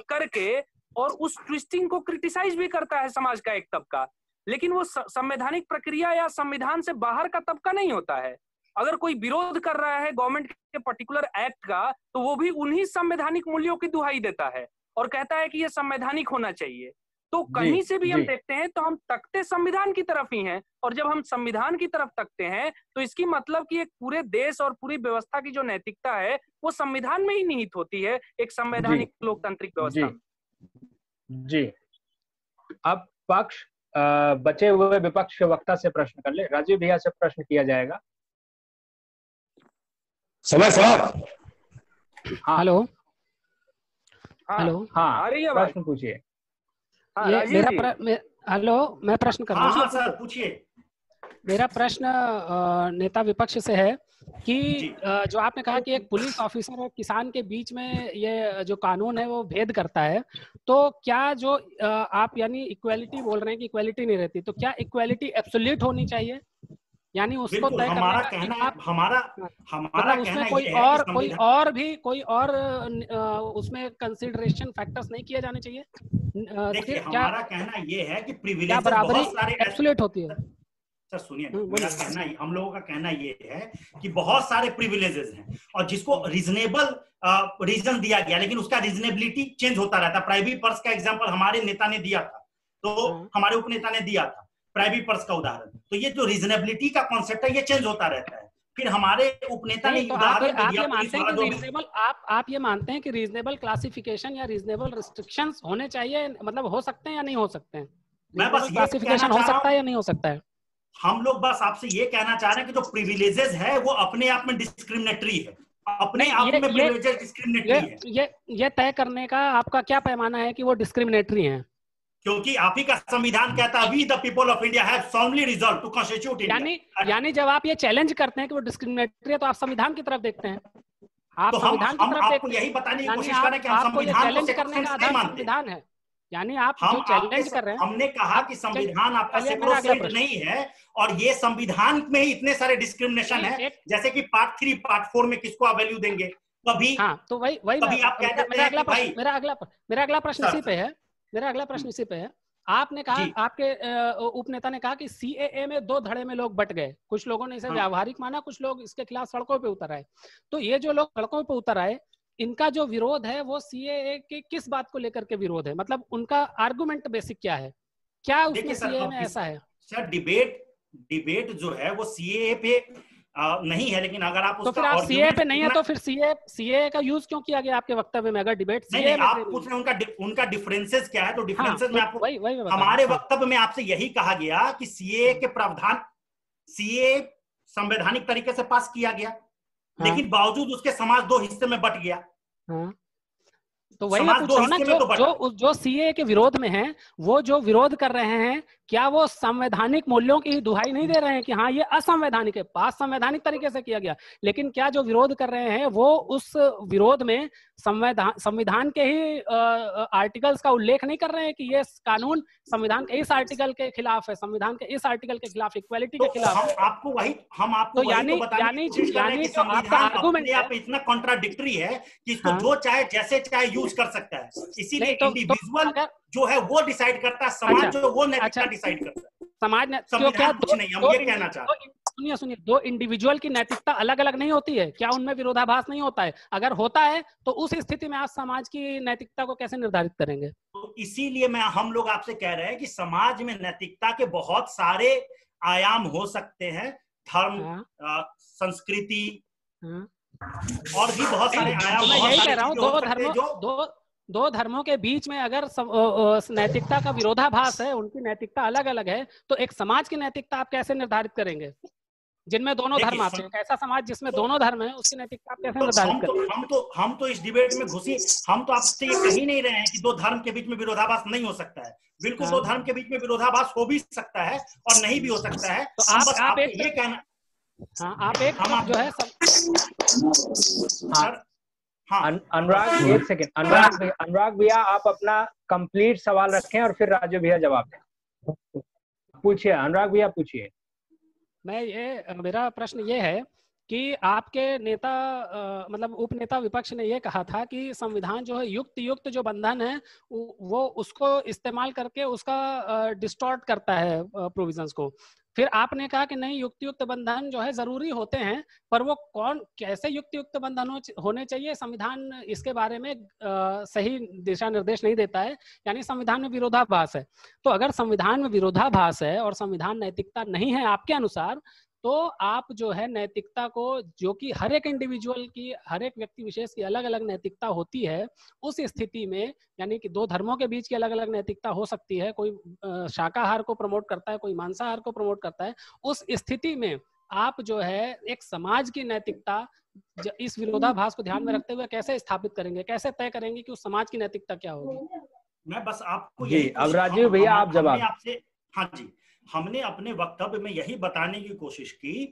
करके और उस ट्विस्टिंग को क्रिटिसाइज भी करता है समाज का एक तबका, लेकिन वो संवैधानिक प्रक्रिया या संविधान से बाहर का तबका नहीं होता है। अगर कोई विरोध कर रहा है गवर्नमेंट के पर्टिकुलर एक्ट का, तो वो भी उन्हीं संवैधानिक मूल्यों की दुहाई देता है और कहता है कि ये संवैधानिक होना चाहिए। तो कहीं से भी हम देखते हैं तो हम तकते संविधान की तरफ ही हैं, और जब हम संविधान की तरफ तकते हैं तो इसकी मतलब कि एक पूरे देश और पूरी व्यवस्था की जो नैतिकता है वो संविधान में ही निहित होती है, एक संवैधानिक लोकतांत्रिक व्यवस्था में। जी, अब पक्ष बचे हुए विपक्ष के वक्ता से प्रश्न कर ले। राजीव भैया से प्रश्न किया जाएगा। समय समाप्त। हेलो हाँ, प्रश्न पूछिए। हेलो, मैं प्रश्न कर रहा हूँ। हाँ सर, पूछिए। मेरा प्रश्न नेता विपक्ष से है कि जो आपने कहा कि एक पुलिस ऑफिसर और किसान के बीच में ये जो कानून है वो भेद करता है, तो क्या जो आप यानी इक्वालिटी बोल रहे हैं कि इक्वालिटी नहीं रहती, तो क्या इक्वालिटी एब्सोल्यूट होनी चाहिए? यानी उसको तय हमारा कहना उसमें कोई और उसमें कंसिडरेशन फैक्टर्स नहीं किए जाने चाहिए? देखिए, हमारा कहना ये है कि प्रिविलेज बराबरी एब्सोल्यूट होती है। सर सुनिए, मेरा कहना, हम लोगों का कहना ये है कि बहुत सारे प्रिविलेजेस हैं, और जिसको रीजनेबल रीजन दिया गया, लेकिन उसका रीजनेबिलिटी चेंज होता रहता है। प्राइवेट पर्स का एग्जांपल हमारे नेता ने दिया था, तो हमारे उपनेता ने दिया था प्राइवेट पर्स का उदाहरण। तो ये जो रीजनेबिलिटी का कॉन्सेप्ट है ये चेंज होता रहता है। फिर हमारे उपनेता ने उदाहरण दिया। आप ये मानते हैं कि रीजनेबल क्लासिफिकेशन या रीजनेबल रिस्ट्रिक्शंस होने चाहिए, मतलब हो सकते हैं या नहीं हो सकते हैं? मैं बस क्लासिफिकेशन हो सकता है या नहीं हो सकता है? हम लोग बस आपसे ये कहना चाह रहे हैं कि जो प्रिविलेजेस है वो अपने आप में डिस्क्रिमिनेटरी है, अपने आप में प्रिविलेजेस डिस्क्रिमिनेटरी है। ये तय करने का आपका क्या पैमाना है कि वो डिस्क्रिमिनेटरी हैं? क्योंकि आप ही का संविधान कहता है, we the people of India have solemnly resolved to constitute India। यानी जब आप ये चैलेंज करते हैं कि वो डिस्क्रिमिनेटरी है, तो आप संविधान की तरफ देखते हैं। आप तो संविधान की तरफ देखते हैं। यही बताने की कोशिश कर रहे हैं कि हम संविधान को चैलेंज करने का आधार संविधान है। यानी आप जो चैलेंज कर रहे हैं, हमने कहा कि संविधान आपका सेक्रोसेंट नहीं है, और ये संविधान में ही इतने सारे डिस्क्रिमिनेशन है, जैसे कि पार्ट 3 पार्ट 4 में किसको आप वैल्यू देंगे, कभी हाँ, तो वही वही कभी आप कह देते हैं कि भाई मेरा अगला प्रश्न इसी पे है। मेरा अगला प्रश्न इसी पे है। आपने कहा, आपके उपनेता ने कहा कि सीएए में 2 धड़े में लोग बट गए। कुछ लोगों ने इसे व्यावहारिक माना, कुछ लोग इसके खिलाफ सड़कों पे उतर आए। तो ये जो लोग सड़कों पे उतर आए, इनका जो विरोध है वो सीएए के किस बात को लेकर के विरोध है? मतलब उनका आर्गुमेंट बेसिक क्या है? क्या उसमें सीएए में ऐसा है? सर डिबेट जो है वो सीएए पे नहीं है, लेकिन अगर आप तो फिर आप सीएए पे नहीं है तो फिर सीएए का यूज क्यों किया गया आपके वक्तव्य में? अगर डिबेट नहीं, आप पूछ रहे हैं उनका डिफरेंसेस क्या है, तो डिफरेंसेस में आपको हमारे वक्तव्य में आपसे यही कहा गया कि सीएए के प्रावधान, सीएए संवैधानिक तरीके से पास किया गया, लेकिन बावजूद उसके समाज 2 हिस्से में बट गया। तो वही मैं पूछ रहा हूँ ना, जो सीएए के विरोध में हैं, वो जो विरोध कर रहे हैं, क्या वो संवैधानिक मूल्यों की दुहाई नहीं दे रहे हैं कि हाँ ये असंवैधानिक है, पास संवैधानिक तरीके से किया गया, लेकिन क्या जो विरोध कर रहे हैं वो उस विरोध में संविधान के ही आर्टिकल्स का उल्लेख नहीं कर रहे हैं कि ये कानून संविधान के इस आर्टिकल के खिलाफ है, संविधान के इस आर्टिकल के खिलाफ, इक्वालिटी के खिलाफ है? हम आपको यानी आपका आर्गुमेंट इतना कॉन्ट्राडिक्टरी है कि इसको जो चाहे जैसे चाहे यूज कर सकता है, इसीलिए इंडिविजुअल जो है वो डिसाइड करता है, समाज जो वो नैतिकता डिसाइड करता है। समाज ने क्या कुछ नहीं, हम ये कहना चाहते हैं। सुनिए, 2 इंडिविजुअल की नैतिकता अलग अलग नहीं होती है क्या? उनमें विरोधाभास नहीं होता है? अगर होता है तो उस स्थिति में आप समाज की नैतिकता को कैसे निर्धारित करेंगे? तो इसीलिए हम लोग आपसे कह रहे हैं कि समाज में नैतिकता के बहुत सारे आयाम हो सकते हैं, धर्म, संस्कृति और भी बहुत सारे आयाम। मैं यही कह रहा हूँ, 2 धर्मों के बीच में अगर नैतिकता का विरोधाभास है, उनकी नैतिकता अलग अलग है, तो एक समाज की नैतिकता आप कैसे निर्धारित करेंगे जिनमें दोनों धर्म आते हैं? ऐसा समाज जिसमें दोनों धर्म है, उसकी नैतिकता आप कैसे निर्धारित करेंगे? हम तो इस डिबेट में घुसी, हम तो आपसे ये कह ही नहीं रहे हैं कि 2 धर्म के बीच में विरोधाभास नहीं हो सकता है। बिल्कुल 2 धर्म के बीच में विरोधाभास हो भी सकता है और नहीं भी हो सकता है। तो आप एक ये कहना, आप एक जो है अनुराग, एक सेकंड, अनुराग भैया आप अपना कंप्लीट सवाल रखें और फिर राजू भैया जवाब दें। पूछिए अनुराग भैया, पूछिए। मेरा प्रश्न ये है कि आपके नेता मतलब उपनेता विपक्ष ने ये कहा था कि संविधान जो है युक्त जो बंधन है वो उसको इस्तेमाल करके उसका डिस्टॉर्ट करता है प्रोविजंस को। फिर आपने कहा कि नहीं, युक्त बंधन जो है जरूरी होते हैं, पर वो कैसे युक्त बंधन होने चाहिए, संविधान इसके बारे में सही दिशा निर्देश नहीं देता है, यानी संविधान में विरोधाभास है। तो अगर संविधान में विरोधाभास है और संविधान नैतिकता नहीं है आपके अनुसार, तो आप जो है नैतिकता को, जो कि हर एक इंडिविजुअल की, हर एक व्यक्ति विशेष की अलग अलग नैतिकता होती है, उस स्थिति में यानी कि 2 धर्मों के बीच की अलग अलग नैतिकता हो सकती है, कोई शाकाहार को प्रमोट करता है, कोई मांसाहार को प्रमोट करता है, उस स्थिति में आप जो है एक समाज की नैतिकता इस विरोधाभास को ध्यान में रखते हुए कैसे स्थापित करेंगे, कैसे तय करेंगे कि उस समाज की नैतिकता क्या होगी? मैं बस आपको यही, अब राजीव भैया आप जवाब। हाँ जी, हमने अपने वक्तव्य में यही बताने की कोशिश की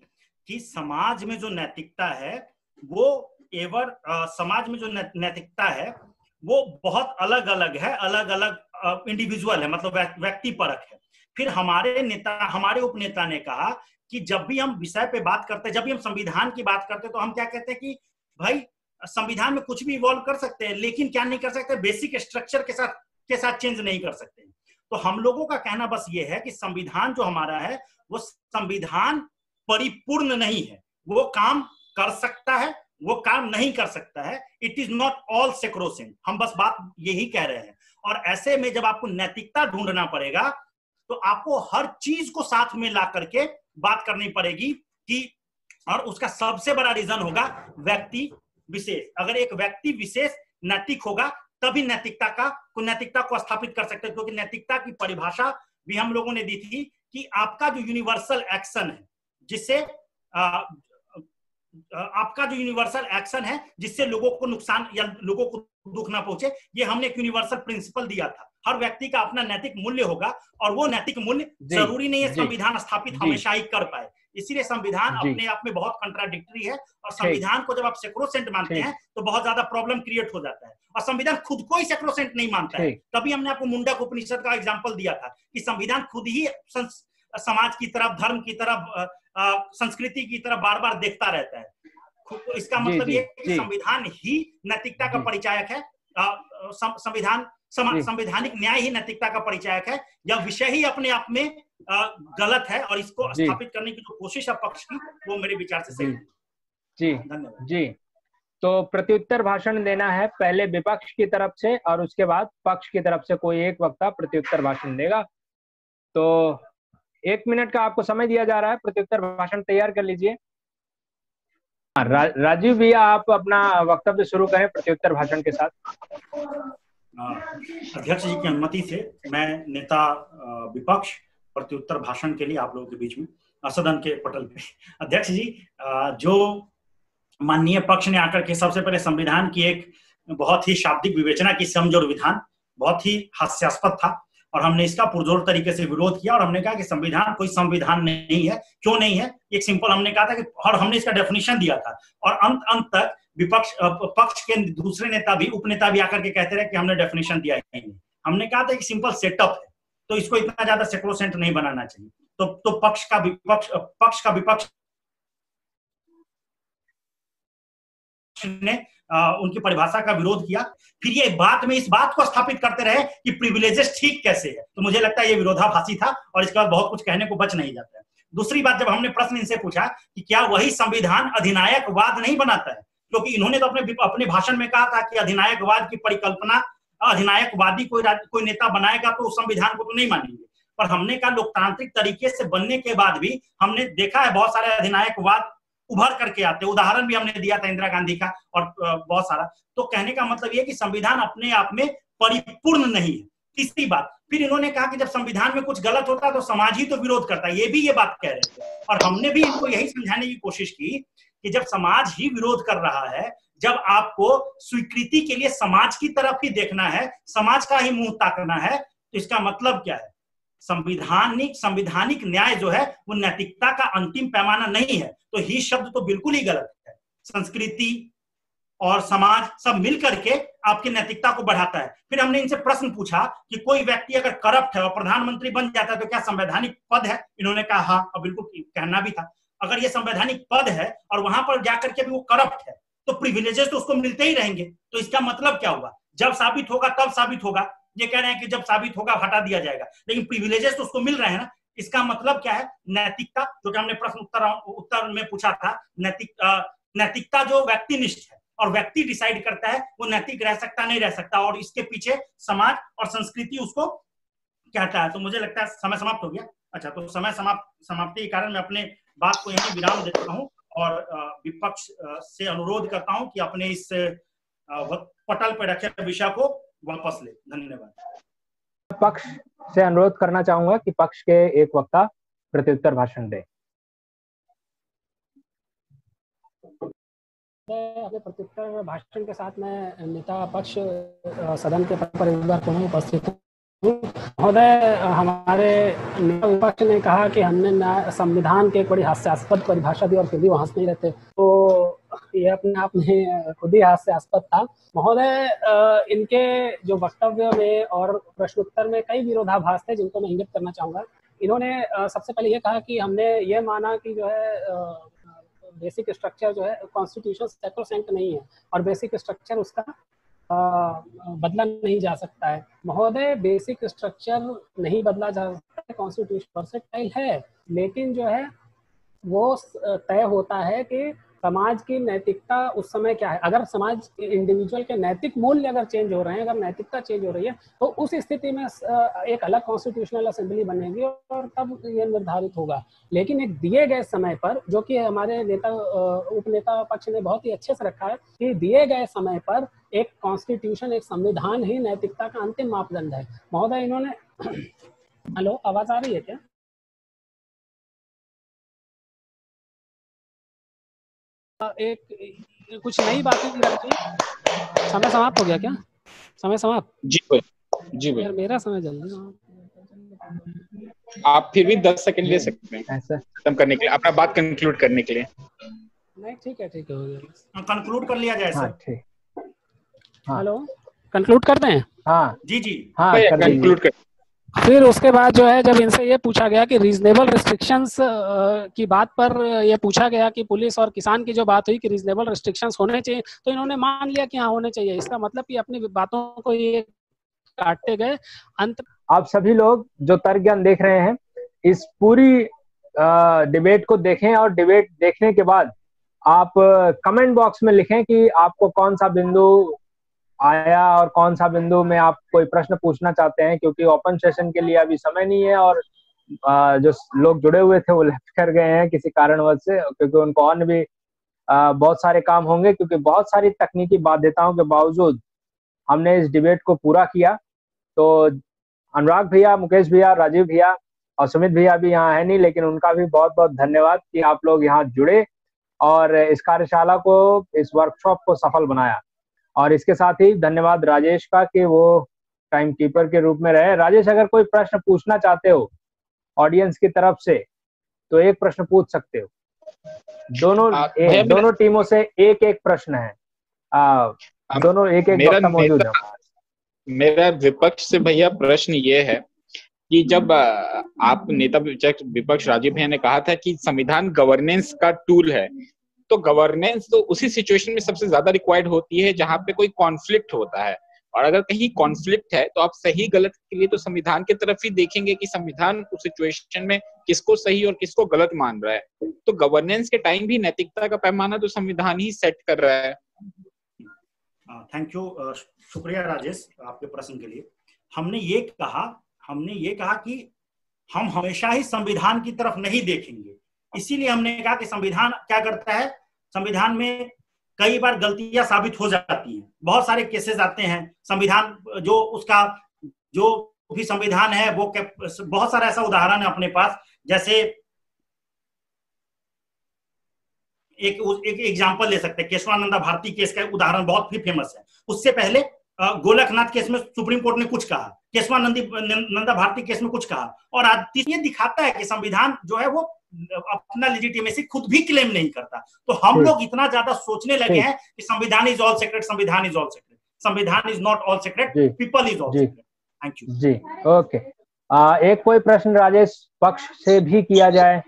कि समाज में जो नैतिकता है वो समाज में जो नैतिकता है वो बहुत अलग अलग है, अलग अलग इंडिविजुअल है, मतलब व्यक्तिपरक है। फिर हमारे उपनेता ने कहा कि जब भी हम विषय पे बात करते हैं, जब भी हम संविधान की बात करते हैं, तो हम क्या कहते हैं कि भाई संविधान में कुछ भी इवॉल्व कर सकते हैं, लेकिन क्या नहीं कर सकते, बेसिक स्ट्रक्चर के साथ चेंज नहीं कर सकते। तो हम लोगों का कहना बस ये है कि संविधान जो हमारा है वो संविधान परिपूर्ण नहीं है, वो काम कर सकता है, वो काम नहीं कर सकता है। It is not all sacrosanct, हम बस बात यही कह रहे हैं। और ऐसे में जब आपको नैतिकता ढूंढना पड़ेगा तो आपको हर चीज को साथ में ला करके बात करनी पड़ेगी कि, और उसका सबसे बड़ा रीजन होगा व्यक्ति विशेष। अगर एक व्यक्ति विशेष नैतिक होगा तभी नैतिकता को स्थापित कर सकते हैं, क्योंकि नैतिकता की परिभाषा भी हम लोगों ने दी थी कि आपका जो यूनिवर्सल एक्शन है, जिससे लोगों को नुकसान या लोगों को दुख ना पहुंचे, ये हमने एक यूनिवर्सल प्रिंसिपल दिया था। हर व्यक्ति का अपना नैतिक मूल्य होगा और वो नैतिक मूल्य जरूरी नहीं है संविधान स्थापित हमेशा ही कर पाए। इसीलिए संविधान अपने आप में बहुत कंट्राडिक्टरी है, और संविधान को जब आप सेक्रोसेंट मानते हैं तो बहुत ज्यादा प्रॉब्लम क्रिएट हो जाता है। और संविधान खुद को ही सेक्रोसेंट नहीं मानता है। तभी हमने आपको मुंडक उपनिषद का एग्जाम्पल दिया था कि संविधान खुद ही समाज की तरफ, धर्म की तरफ, संस्कृति की तरफ बार बार देखता रहता है, तो इसका मतलब ये है कि संविधान ही नैतिकता का परिचायक है, संवैधानिक न्याय ही नैतिकता का परिचायक है। यह विषय ही अपने आप में गलत है और इसको स्थापित करने की जो कोशिश है पक्ष की, वो मेरे विचार से सही है। जी धन्यवाद जी। तो प्रत्युत्तर भाषण देना है, पहले विपक्ष की तरफ से और उसके बाद पक्ष की तरफ से कोई एक वक्ता प्रत्युत्तर भाषण देगा। तो 1 मिनट का आपको समय दिया जा रहा है, प्रत्युत्तर भाषण तैयार कर लीजिए। राजीव भैया आप अपना वक्तव्य शुरू करें प्रत्युत्तर भाषण के साथ। अध्यक्ष जी की अनुमति से मैं नेता विपक्ष प्रत्युत्तर भाषण के लिए आप लोगों के बीच में सदन के पटल पे। अध्यक्ष जी, जो माननीय पक्ष ने आकर के सबसे पहले संविधान की एक बहुत ही शाब्दिक विवेचना की, समझ और विधान बहुत ही हास्यास्पद था और हमने इसका पुरजोर तरीके से विरोध किया और हमने कहा कि संविधान कोई संविधान नहीं है। क्यों नहीं है? एक सिंपल हमने कहा था कि, और हमने इसका डेफिनेशन दिया था और अंत तक विपक्ष पक्ष के दूसरे नेता भी, उपनेता भी आकर के कहते रहे कि हमने डेफिनेशन दिया ही नहीं। हमने कहा था कि सिंपल सेटअप है, तो इसको इतना ज्यादा सेक्रोसेंट नहीं बनाना चाहिए। तो पक्ष का विपक्ष ने उनकी परिभाषा का विरोध किया। फिर ये बात में इस बात को स्थापित करते रहे कि प्रिविलेजेस ठीक कैसे है। तो मुझे लगता है ये विरोधाभासी था और इसके बाद बहुत कुछ कहने को बच नहीं जाता है। दूसरी बात, जब हमने प्रश्न इनसे पूछा कि क्या वही संविधान अधिनायकवाद नहीं बनाता है, क्योंकि इन्होंने तो अपने भाषण में कहा था कि अधिनायकवाद की परिकल्पना, अधिनायकवादी कोई नेता बनाएगा तो उस संविधान को तो नहीं मानेंगे। पर हमने कहा लोकतांत्रिक तरीके से बनने के बाद भी हमने देखा है बहुत सारे अधिनायकवाद उभर करके आते, उदाहरण भी हमने दिया था इंदिरा गांधी का और बहुत सारा। तो कहने का मतलब ये कि संविधान अपने आप में परिपूर्ण नहीं है। तीसरी बात, फिर इन्होंने कहा कि जब संविधान में कुछ गलत होता है तो समाज ही तो विरोध करता है, ये भी ये बात कह रहे थे और हमने भी इनको यही समझाने की कोशिश की कि जब समाज ही विरोध कर रहा है, जब आपको स्वीकृति के लिए समाज की तरफ ही देखना है, समाज का ही मुंह ताकना है, तो इसका मतलब क्या है? संविधानिक न्याय जो है वो नैतिकता का अंतिम पैमाना नहीं है। तो ही शब्द तो बिल्कुल ही गलत है। संस्कृति और समाज सब मिलकर के आपकी नैतिकता को बढ़ाता है। फिर हमने इनसे प्रश्न पूछा कि कोई व्यक्ति अगर करप्ट है और प्रधानमंत्री बन जाता है तो क्या संवैधानिक पद है? इन्होंने कहा हाँ, और बिल्कुल कहना भी था। अगर ये संवैधानिक पद है और वहां पर जाकर के भी वो करप्ट है तो प्रिविलेजेस तो उसको मिलते ही रहेंगे। तो इसका मतलब क्या हुआ? जब साबित होगा तब साबित होगा। ये कह रहे हैं कि जब साबित होगा हटा दिया जाएगा, लेकिन प्रिविलेजेस तो उसको मिल रहे हैं ना। इसका मतलब क्या है? नैतिकता, जो कि हमने प्रश्न उत्तर में पूछा था, नैतिकता जो व्यक्तिनिष्ठ है और व्यक्ति डिसाइड करता है वो नैतिक रह सकता नहीं रह सकता, और इसके पीछे समाज और संस्कृति उसको कहता है। तो मुझे लगता है समय समाप्त हो गया। अच्छा, तो समय समाप्ति के कारण मैं अपने बात को यहीं विराम देता हूं और विपक्ष से अनुरोध करता हूं कि अपने इस पटल पर रखे विषय को वापस ले। धन्यवाद। पक्ष से अनुरोध करना चाहूंगा कि पक्ष के एक वक्ता प्रत्युत्तर भाषण दे। अपने प्रत्युत्तर भाषण के साथ मैं नेता पक्ष सदन के पर एक बार पुनः उपस्थित हूँ। महोदय, हमारे नेता विपक्ष ने कहा कि हमने संविधान की एक बड़ी हास्यास्पद परिभाषा दी और फिर भी वो हंस नहीं रहते, तो ये अपने आप में खुद ही हास्यास्पद था। महोदय, इनके जो वक्तव्य में और प्रश्नोत्तर में कई विरोधाभास थे जिनको मैं इंगित करना चाहूँगा। इन्होंने सबसे पहले ये कहा कि हमने ये माना कि जो है बेसिक स्ट्रक्चर जो है कॉन्स्टिट्यूशन सैक्रोसैंक्ट नहीं है और बेसिक स्ट्रक्चर उसका बदला नहीं जा सकता है। महोदय, बेसिक स्ट्रक्चर नहीं बदला जा सकता है, कॉन्स्टिट्यूशन वर्सेटाइल है, लेकिन जो है वो तय होता है कि समाज की नैतिकता उस समय क्या है। अगर समाज इंडिविजुअल के नैतिक मूल्य अगर चेंज हो रहे हैं, अगर नैतिकता चेंज हो रही है, तो उस स्थिति में एक अलग कॉन्स्टिट्यूशनल असेंबली बनेगी और तब ये निर्धारित होगा। लेकिन एक दिए गए समय पर, जो कि हमारे नेता उपनेता पक्ष ने बहुत ही अच्छे से रखा है कि दिए गए समय पर एक कॉन्स्टिट्यूशन, एक संविधान ही नैतिकता का अंतिम मापदंड है। महोदय, इन्होंने हेलो, आवाज आ रही है क्या? एक कुछ नई बातें रखी। समय समाप्त हो गया क्या? समय समाप्त? जी भाई, मेरा समय जल्दी। आप फिर भी 10 सेकंड ले सकते हैं खत्म करने के लिए, अपना बात कंक्लूड करने के लिए। नहीं, ठीक है, हो गया, कंक्लूड कर लिया जाए सर। हेलो, कंक्लूड करते हैं? हाँ जी, हाँ, कंक्लूड कर। फिर उसके बाद जो है जब इनसे ये पूछा गया कि रीजनेबल रिस्ट्रिक्शंस की बात पर ये पूछा गया कि पुलिस और किसान की जो बात हुई कि रीजनेबल रिस्ट्रिक्शंस होने चाहिए, तो इन्होंने मान लिया कि हाँ होने चाहिए। इसका मतलब कि अपनी बातों को ये काटते गए। अंत आप सभी लोग जो तर्क ज्ञान देख रहे हैं, इस पूरी डिबेट को देखें और डिबेट देखने के बाद आप कमेंट बॉक्स में लिखें कि आपको कौन सा बिंदु आया और कौन सा बिंदु में आप कोई प्रश्न पूछना चाहते हैं, क्योंकि ओपन सेशन के लिए अभी समय नहीं है और जो लोग जुड़े हुए थे वो लेफ्ट कर गए हैं किसी कारणवश से, क्योंकि उनको अन्य भी बहुत सारे काम होंगे, क्योंकि बहुत सारी तकनीकी बाध्यताओं के बावजूद हमने इस डिबेट को पूरा किया। तो अनुराग भैया, मुकेश भैया, राजीव भैया और सुमित भैया भी यहाँ है नहीं, लेकिन उनका भी बहुत बहुत धन्यवाद कि आप लोग यहाँ जुड़े और इस कार्यशाला को, इस वर्कशॉप को सफल बनाया। और इसके साथ ही धन्यवाद राजेश का कि वो टाइम कीपर के रूप में रहे। राजेश, अगर कोई प्रश्न पूछना चाहते हो ऑडियंस की तरफ से तो एक प्रश्न पूछ सकते हो। दोनों टीमों से एक एक प्रश्न है, दोनों एक एक वक्त मौजूद है। मेरा विपक्ष से भैया प्रश्न ये है कि जब आप नेता विपक्ष राजीव भैया ने कहा था कि संविधान गवर्नेंस का टूल है, तो गवर्नेंस तो उसी सिचुएशन में सबसे ज्यादा रिक्वायर्ड होती है जहां पे कोई कॉन्फ्लिक्ट होता है, और अगर कहीं कॉन्फ्लिक्ट है तो आप सही गलत के लिए तो संविधान की तरफ ही देखेंगे कि संविधान उस सिचुएशन में किसको सही और किसको गलत मान रहा है। तो गवर्नेंस के टाइम भी नैतिकता का पैमाना तो संविधान ही सेट कर रहा है। थैंक यू, शुक्रिया राजेश आपके प्रश्न के लिए। हमने ये कहा कि हम हमेशा ही संविधान की तरफ नहीं देखेंगे, इसीलिए हमने कहा कि संविधान क्या करता है, संविधान में कई बार गलतियां साबित हो जाती हैं, बहुत सारे केसेस आते हैं। संविधान जो उसका जो भी संविधान है वो बहुत सारा ऐसा उदाहरण है अपने पास, जैसे एक एग्जांपल ले सकते हैं, केशवानंदा भारती केस का उदाहरण बहुत ही फेमस है। उससे पहले गोलकनाथ केस में सुप्रीम कोर्ट ने कुछ कहा, केशवानंदा भारती केस में कुछ कहा, और ये दिखाता है कि संविधान जो है वो अपना लेजिटिमेसी खुद भी क्लेम नहीं करता। तो हम लोग इतना ज्यादा सोचने लगे हैं कि samvidhan is all sacred, samvidhan is all sacred. Samvidhan is not all sacred, people is all sacred. Thank you जी। ओके, एक कोई प्रश्न राजेश पक्ष से भी किया जाए?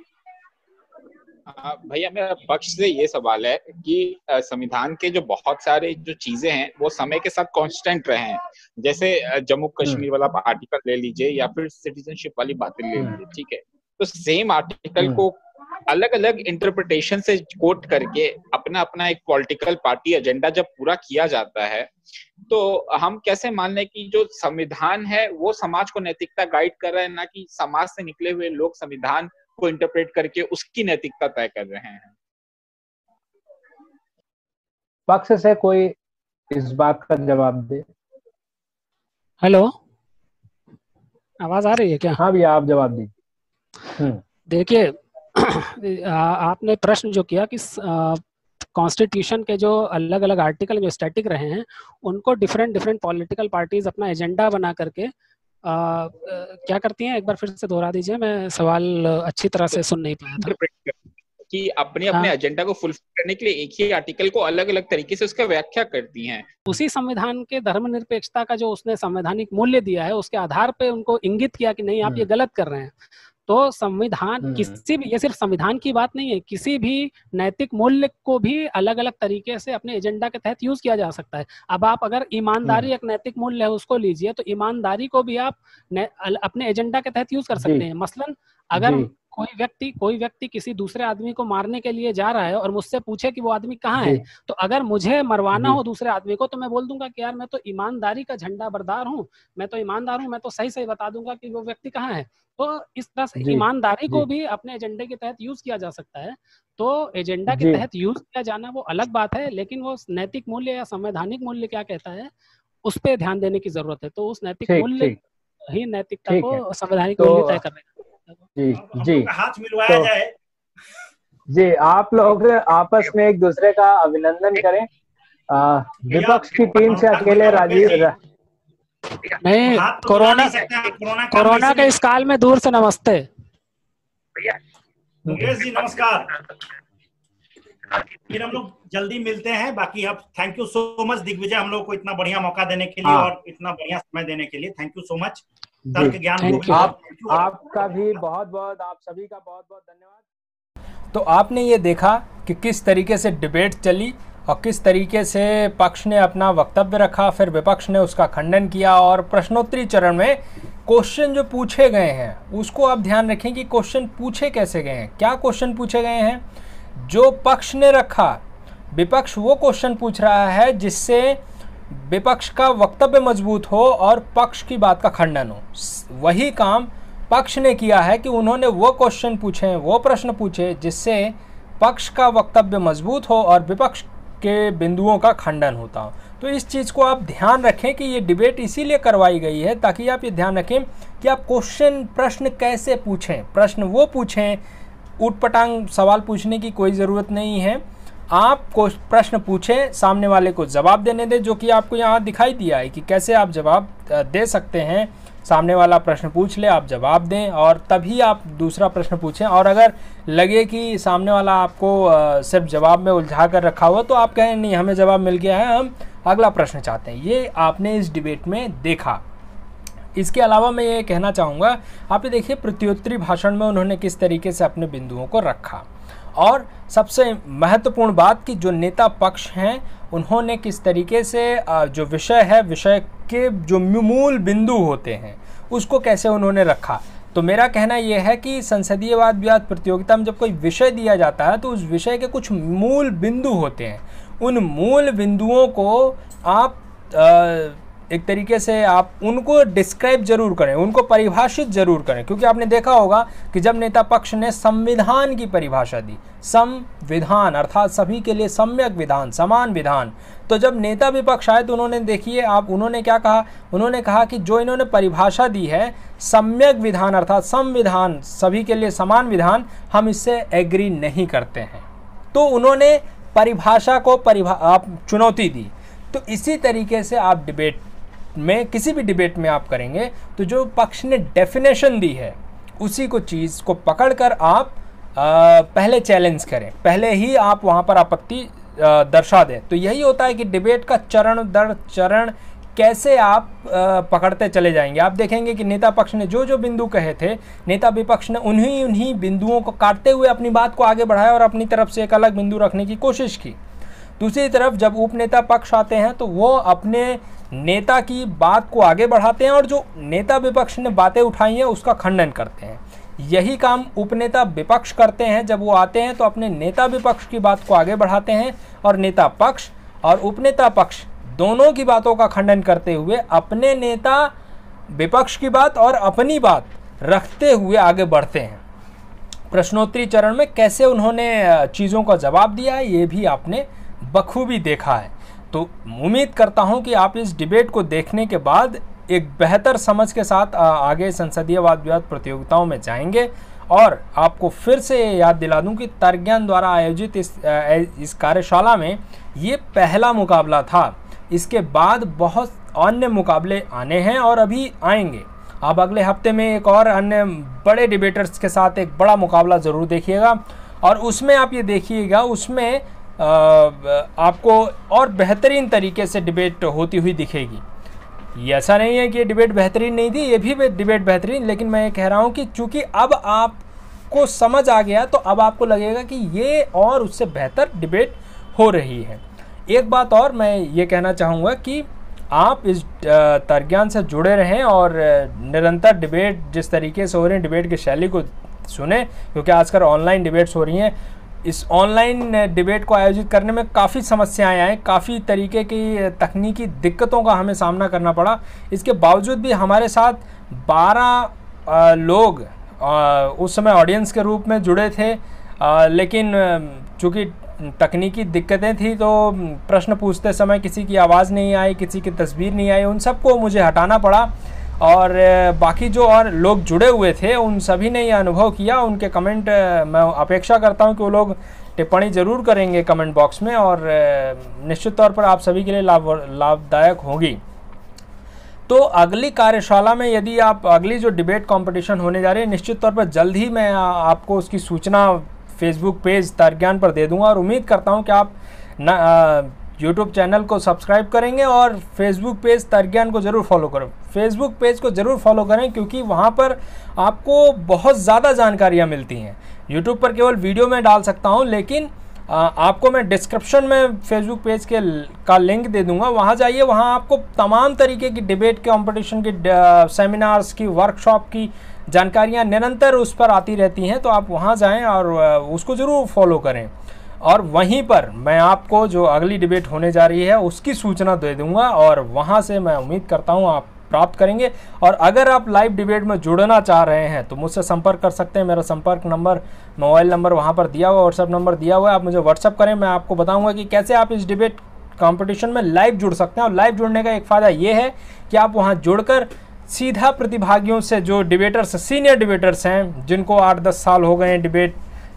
भैया मेरा पक्ष से ये सवाल है कि संविधान के जो बहुत सारे जो चीजें हैं वो समय के साथ कांस्टेंट रहे हैं, जैसे जम्मू कश्मीर वाला आर्टिकल ले लीजिए या फिर सिटीजनशिप वाली बातें ले लीजिए, ठीक है। तो सेम आर्टिकल को अलग अलग इंटरप्रिटेशन से कोट करके अपना अपना एक पॉलिटिकल पार्टी एजेंडा जब पूरा किया जाता है, तो हम कैसे मान लें कि जो संविधान है वो समाज को नैतिकता गाइड कर रहा है, ना कि समाज से निकले हुए लोग संविधान को इंटरप्रेट करके उसकी नैतिकता तय कर रहे हैं। पक्ष से कोई इस बात का जवाब दे। हेलो, आवाज आ रही है क्या? हाँ भैया, आप जवाब दीजिए। देखिए, आपने प्रश्न जो किया कि कॉन्स्टिट्यूशन के जो अलग अलग आर्टिकल जो स्टैटिक रहे हैं उनको डिफरेंट पॉलिटिकल पार्टीज अपना एजेंडा बना करके क्या करती हैं, एक बार फिर से दोहरा दीजिए, मैं सवाल अच्छी तरह से सुन नहीं पाया था। कि अपने एजेंडा को फुलफिल करने के लिए एक ही आर्टिकल को अलग अलग तरीके से उसका व्याख्या करती हैं। उसी संविधान के धर्मनिरपेक्षता का जो उसने संवैधानिक मूल्य दिया है उसके आधार पे उनको इंगित किया कि नहीं आप ये गलत कर रहे हैं। तो संविधान किसी भी, ये सिर्फ संविधान की बात नहीं है, किसी भी नैतिक मूल्य को भी अलग अलग तरीके से अपने एजेंडा के तहत यूज किया जा सकता है। अब आप अगर ईमानदारी एक नैतिक मूल्य है उसको लीजिए, तो ईमानदारी को भी आप अपने एजेंडा के तहत यूज कर सकते हैं। मसलन अगर कोई व्यक्ति किसी दूसरे आदमी को मारने के लिए जा रहा है और मुझसे पूछे कि वो आदमी कहाँ है, तो अगर मुझे मरवाना हो दूसरे आदमी को तो मैं बोल दूंगा कि यार मैं तो ईमानदारी का झंडा बरदार हूँ, मैं तो ईमानदार हूँ, मैं तो सही सही बता दूंगा कि वो व्यक्ति कहाँ है। तो इस तरह से ईमानदारी को भी अपने एजेंडे के तहत यूज किया जा सकता है। तो एजेंडा के तहत यूज किया जाना वो अलग बात है, लेकिन वो नैतिक मूल्य या संवैधानिक मूल्य क्या कहता है उस पर ध्यान देने की जरूरत है। तो उस नैतिक मूल्य ही नैतिकता को संवैधानिक मूल्य तय कर रहे हैं। जी हाथ मिलवाया जाए। जी, आप लोग आपस में एक दूसरे का अभिनंदन करें। विपक्ष की टीम से अकेले राजीव नहीं, कोरोना के इस काल में दूर से नमस्ते। मुकेश जी नमस्कार। फिर हम लोग जल्दी मिलते हैं। बाकी अब thank you so much Digvijay, हम लोग को इतना बढ़िया मौका देने के लिए और इतना बढ़िया समय देने के लिए। Thank you so much. तर्क ज्ञान को भी आपका भी बहुत बहुत, आप सभी का बहुत बहुत धन्यवाद। तो आपने ये देखा कि किस तरीके से डिबेट चली और किस तरीके से पक्ष ने अपना वक्तव्य रखा, फिर विपक्ष ने उसका खंडन किया, और प्रश्नोत्तरी चरण में क्वेश्चन जो पूछे गए हैं उसको आप ध्यान रखें कि क्वेश्चन पूछे कैसे गए हैं, क्या क्वेश्चन पूछे गए हैं। जो पक्ष ने रखा, विपक्ष वो क्वेश्चन पूछ रहा है जिससे विपक्ष का वक्तव्य मजबूत हो और पक्ष की बात का खंडन हो। वही काम पक्ष ने किया है कि उन्होंने वो क्वेश्चन पूछे, वो प्रश्न पूछे जिससे पक्ष का वक्तव्य मजबूत हो और विपक्ष के बिंदुओं का खंडन होता हो। तो इस चीज़ को आप ध्यान रखें कि ये डिबेट इसीलिए करवाई गई है ताकि आप ये ध्यान रखें कि आप प्रश्न कैसे पूछें। प्रश्न वो पूछें, ऊटपटांग सवाल पूछने की कोई ज़रूरत नहीं है। आप प्रश्न पूछें, सामने वाले को जवाब देने दें, जो कि आपको यहाँ दिखाई दिया है कि कैसे आप जवाब दे सकते हैं। सामने वाला प्रश्न पूछ ले, आप जवाब दें और तभी आप दूसरा प्रश्न पूछें। और अगर लगे कि सामने वाला आपको सिर्फ जवाब में उलझा कर रखा हुआ, तो आप कहें नहीं, हमें जवाब मिल गया है, हम अगला प्रश्न चाहते हैं। ये आपने इस डिबेट में देखा। इसके अलावा मैं ये कहना चाहूँगा, आप ये देखिए प्रत्युत्तरी भाषण में उन्होंने किस तरीके से अपने बिंदुओं को रखा, और सबसे महत्वपूर्ण बात कि जो नेता पक्ष हैं उन्होंने किस तरीके से जो विषय है, विषय के जो मूल बिंदु होते हैं उसको कैसे उन्होंने रखा। तो मेरा कहना यह है कि संसदीय वाद विवाद प्रतियोगिता में जब कोई विषय दिया जाता है तो उस विषय के कुछ मूल बिंदु होते हैं। उन मूल बिंदुओं को आप एक तरीके से आप उनको डिस्क्राइब जरूर करें, उनको परिभाषित जरूर करें, क्योंकि आपने देखा होगा कि जब नेता पक्ष ने संविधान की परिभाषा दी, संविधान अर्थात सभी के लिए सम्यक विधान, समान विधान, तो जब नेता विपक्ष आए तो उन्होंने देखिए उन्होंने क्या कहा, उन्होंने कहा कि जो इन्होंने परिभाषा दी है सम्यक विधान अर्थात संविधान, सभी के लिए समान विधान, हम इससे एग्री नहीं करते हैं। तो उन्होंने परिभाषा को आप चुनौती दी। तो इसी तरीके से आप डिबेट में, किसी भी डिबेट में आप करेंगे तो जो पक्ष ने डेफिनेशन दी है उसी को चीज़ को पकड़कर आप पहले चैलेंज करें, पहले ही आप वहाँ पर आपत्ति दर्शा दें। तो यही होता है कि डिबेट का चरण दर चरण कैसे आप पकड़ते चले जाएंगे। आप देखेंगे कि नेता पक्ष ने जो जो बिंदु कहे थे, नेता विपक्ष ने उन्हीं बिंदुओं को काटते हुए अपनी बात को आगे बढ़ाया और अपनी तरफ से एक अलग बिंदु रखने की कोशिश की। दूसरी तरफ जब उपनेता पक्ष आते हैं तो वो अपने नेता की बात को आगे बढ़ाते हैं और जो नेता विपक्ष ने बातें उठाई हैं उसका खंडन करते हैं। यही काम उपनेता विपक्ष करते हैं। जब वो आते हैं तो अपने नेता विपक्ष की बात को आगे बढ़ाते हैं और नेता पक्ष और उपनेता पक्ष दोनों की बातों का खंडन करते हुए अपने नेता विपक्ष की बात और अपनी बात रखते हुए आगे बढ़ते हैं। प्रश्नोत्तरी चरण में कैसे उन्होंने चीज़ों का जवाब दिया है ये भी आपने बखूबी देखा है। तो उम्मीद करता हूं कि आप इस डिबेट को देखने के बाद एक बेहतर समझ के साथ आगे संसदीय वाद विवाद प्रतियोगिताओं में जाएंगे। और आपको फिर से याद दिला दूं कि तर्क ज्ञान द्वारा आयोजित इस कार्यशाला में ये पहला मुकाबला था। इसके बाद बहुत अन्य मुकाबले आने हैं और अभी आएंगे। आप अगले हफ्ते में एक और अन्य बड़े डिबेटर्स के साथ एक बड़ा मुकाबला ज़रूर देखिएगा और उसमें आप ये देखिएगा, उसमें आपको और बेहतरीन तरीके से डिबेट होती हुई दिखेगी। ये ऐसा नहीं है कि ये डिबेट बेहतरीन नहीं थी, ये भी डिबेट बेहतरीन, लेकिन मैं ये कह रहा हूँ कि चूँकि अब आपको समझ आ गया तो अब आपको लगेगा कि ये और उससे बेहतर डिबेट हो रही है। एक बात और मैं ये कहना चाहूँगा कि आप इस तर्क ज्ञान से जुड़े रहें और निरंतर डिबेट जिस तरीके से हो रहे हैं डिबेट की शैली को सुने, क्योंकि आजकल ऑनलाइन डिबेट्स हो रही हैं। इस ऑनलाइन डिबेट को आयोजित करने में काफ़ी समस्याएं आए, काफ़ी तरीके की तकनीकी दिक्कतों का हमें सामना करना पड़ा। इसके बावजूद भी हमारे साथ 12 लोग उस समय ऑडियंस के रूप में जुड़े थे, लेकिन चूँकि तकनीकी दिक्कतें थी तो प्रश्न पूछते समय किसी की आवाज़ नहीं आई, किसी की तस्वीर नहीं आई, उन सबको मुझे हटाना पड़ा। और बाकी जो और लोग जुड़े हुए थे उन सभी ने यह अनुभव किया। उनके कमेंट मैं अपेक्षा करता हूं कि वो लोग टिप्पणी ज़रूर करेंगे कमेंट बॉक्स में और निश्चित तौर पर आप सभी के लिए लाभदायक होगी। तो अगली कार्यशाला में यदि आप अगली जो डिबेट कंपटीशन होने जा रही है, निश्चित तौर पर जल्द ही मैं आपको उसकी सूचना फेसबुक पेज तर्क ज्ञान पर दे दूँगा और उम्मीद करता हूँ कि आप यूट्यूब चैनल को सब्सक्राइब करेंगे और फेसबुक पेज तर्क ज्ञान को ज़रूर फॉलो करें। फेसबुक पेज को ज़रूर फॉलो करें क्योंकि वहाँ पर आपको बहुत ज़्यादा जानकारियाँ मिलती हैं। यूट्यूब पर केवल वीडियो में डाल सकता हूँ, लेकिन आपको मैं डिस्क्रिप्शन में फेसबुक पेज का लिंक दे दूंगा, वहाँ जाइए। वहाँ आपको तमाम तरीके की डिबेट कंपटीशन की, सेमिनार्स की, वर्कशॉप की जानकारियाँ निरंतर उस पर आती रहती हैं। तो आप वहाँ जाएं और उसको ज़रूर फॉलो करें। और वहीं पर मैं आपको जो अगली डिबेट होने जा रही है उसकी सूचना दे दूंगा और वहाँ से मैं उम्मीद करता हूँ आप प्राप्त करेंगे। और अगर आप लाइव डिबेट में जुड़ना चाह रहे हैं तो मुझसे संपर्क कर सकते हैं। मेरा संपर्क नंबर, मोबाइल नंबर वहाँ पर दिया हुआ, व्हाट्सएप नंबर दिया हुआ है। आप मुझे व्हाट्सएप करें, मैं आपको बताऊंगा कि कैसे आप इस डिबेट कंपटीशन में लाइव जुड़ सकते हैं। और लाइव जुड़ने का एक फ़ायदा ये है कि आप वहाँ जुड़कर सीधा प्रतिभागियों से, जो डिबेटर्स, सीनियर डिबेटर्स हैं, जिनको 8-10 साल हो गए हैं डिबेट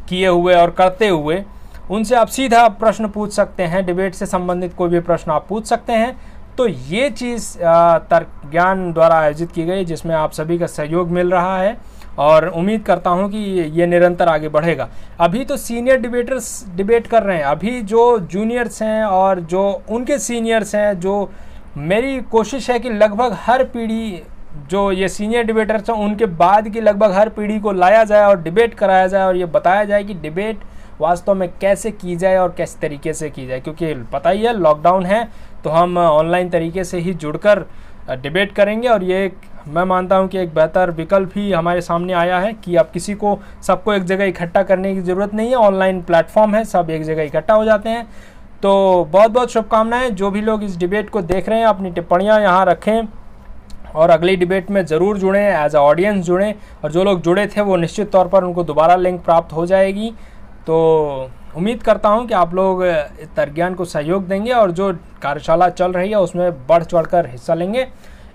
किए हुए और करते हुए, उनसे आप सीधा प्रश्न पूछ सकते हैं। डिबेट से संबंधित कोई भी प्रश्न आप पूछ सकते हैं। तो ये चीज़ तर्क ज्ञान द्वारा आयोजित की गई, जिसमें आप सभी का सहयोग मिल रहा है और उम्मीद करता हूं कि ये निरंतर आगे बढ़ेगा। अभी तो सीनियर डिबेटर्स डिबेट कर रहे हैं, अभी जो जूनियर्स हैं और जो उनके सीनियर्स हैं, जो मेरी कोशिश है कि लगभग हर पीढ़ी, जो ये सीनियर डिबेटर्स हैं, उनके बाद की लगभग हर पीढ़ी को लाया जाए और डिबेट कराया जाए और ये बताया जाए कि डिबेट वास्तव में कैसे की जाए और किस तरीके से की जाए। क्योंकि पता ही है लॉकडाउन है, तो हम ऑनलाइन तरीके से ही जुड़कर डिबेट करेंगे। और ये मैं मानता हूं कि एक बेहतर विकल्प ही हमारे सामने आया है कि अब किसी को, सबको एक जगह इकट्ठा करने की ज़रूरत नहीं है। ऑनलाइन प्लेटफॉर्म है, सब एक जगह इकट्ठा हो जाते हैं। तो बहुत बहुत शुभकामनाएँ। जो भी लोग इस डिबेट को देख रहे हैं, अपनी टिप्पणियाँ यहाँ रखें और अगली डिबेट में ज़रूर जुड़ें, एज अ ऑडियंस जुड़ें। और जो लोग जुड़े थे वो निश्चित तौर पर उनको दोबारा लिंक प्राप्त हो जाएगी। तो उम्मीद करता हूं कि आप लोग तर्क ज्ञान को सहयोग देंगे और जो कार्यशाला चल रही है उसमें बढ़ चढ़कर हिस्सा लेंगे।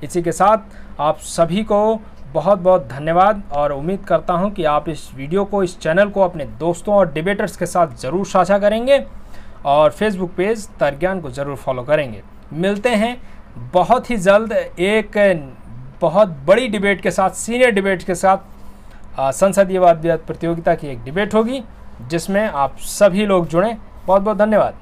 इसी के साथ आप सभी को बहुत बहुत धन्यवाद और उम्मीद करता हूं कि आप इस वीडियो को, इस चैनल को अपने दोस्तों और डिबेटर्स के साथ ज़रूर साझा करेंगे और फेसबुक पेज तर्क ज्ञान को ज़रूर फॉलो करेंगे। मिलते हैं बहुत ही जल्द एक बहुत बड़ी डिबेट के साथ, सीनियर डिबेट के साथ। संसदीय वाद विवाद प्रतियोगिता की एक डिबेट होगी जिसमें आप सभी लोग जुड़ें। बहुत बहुत धन्यवाद।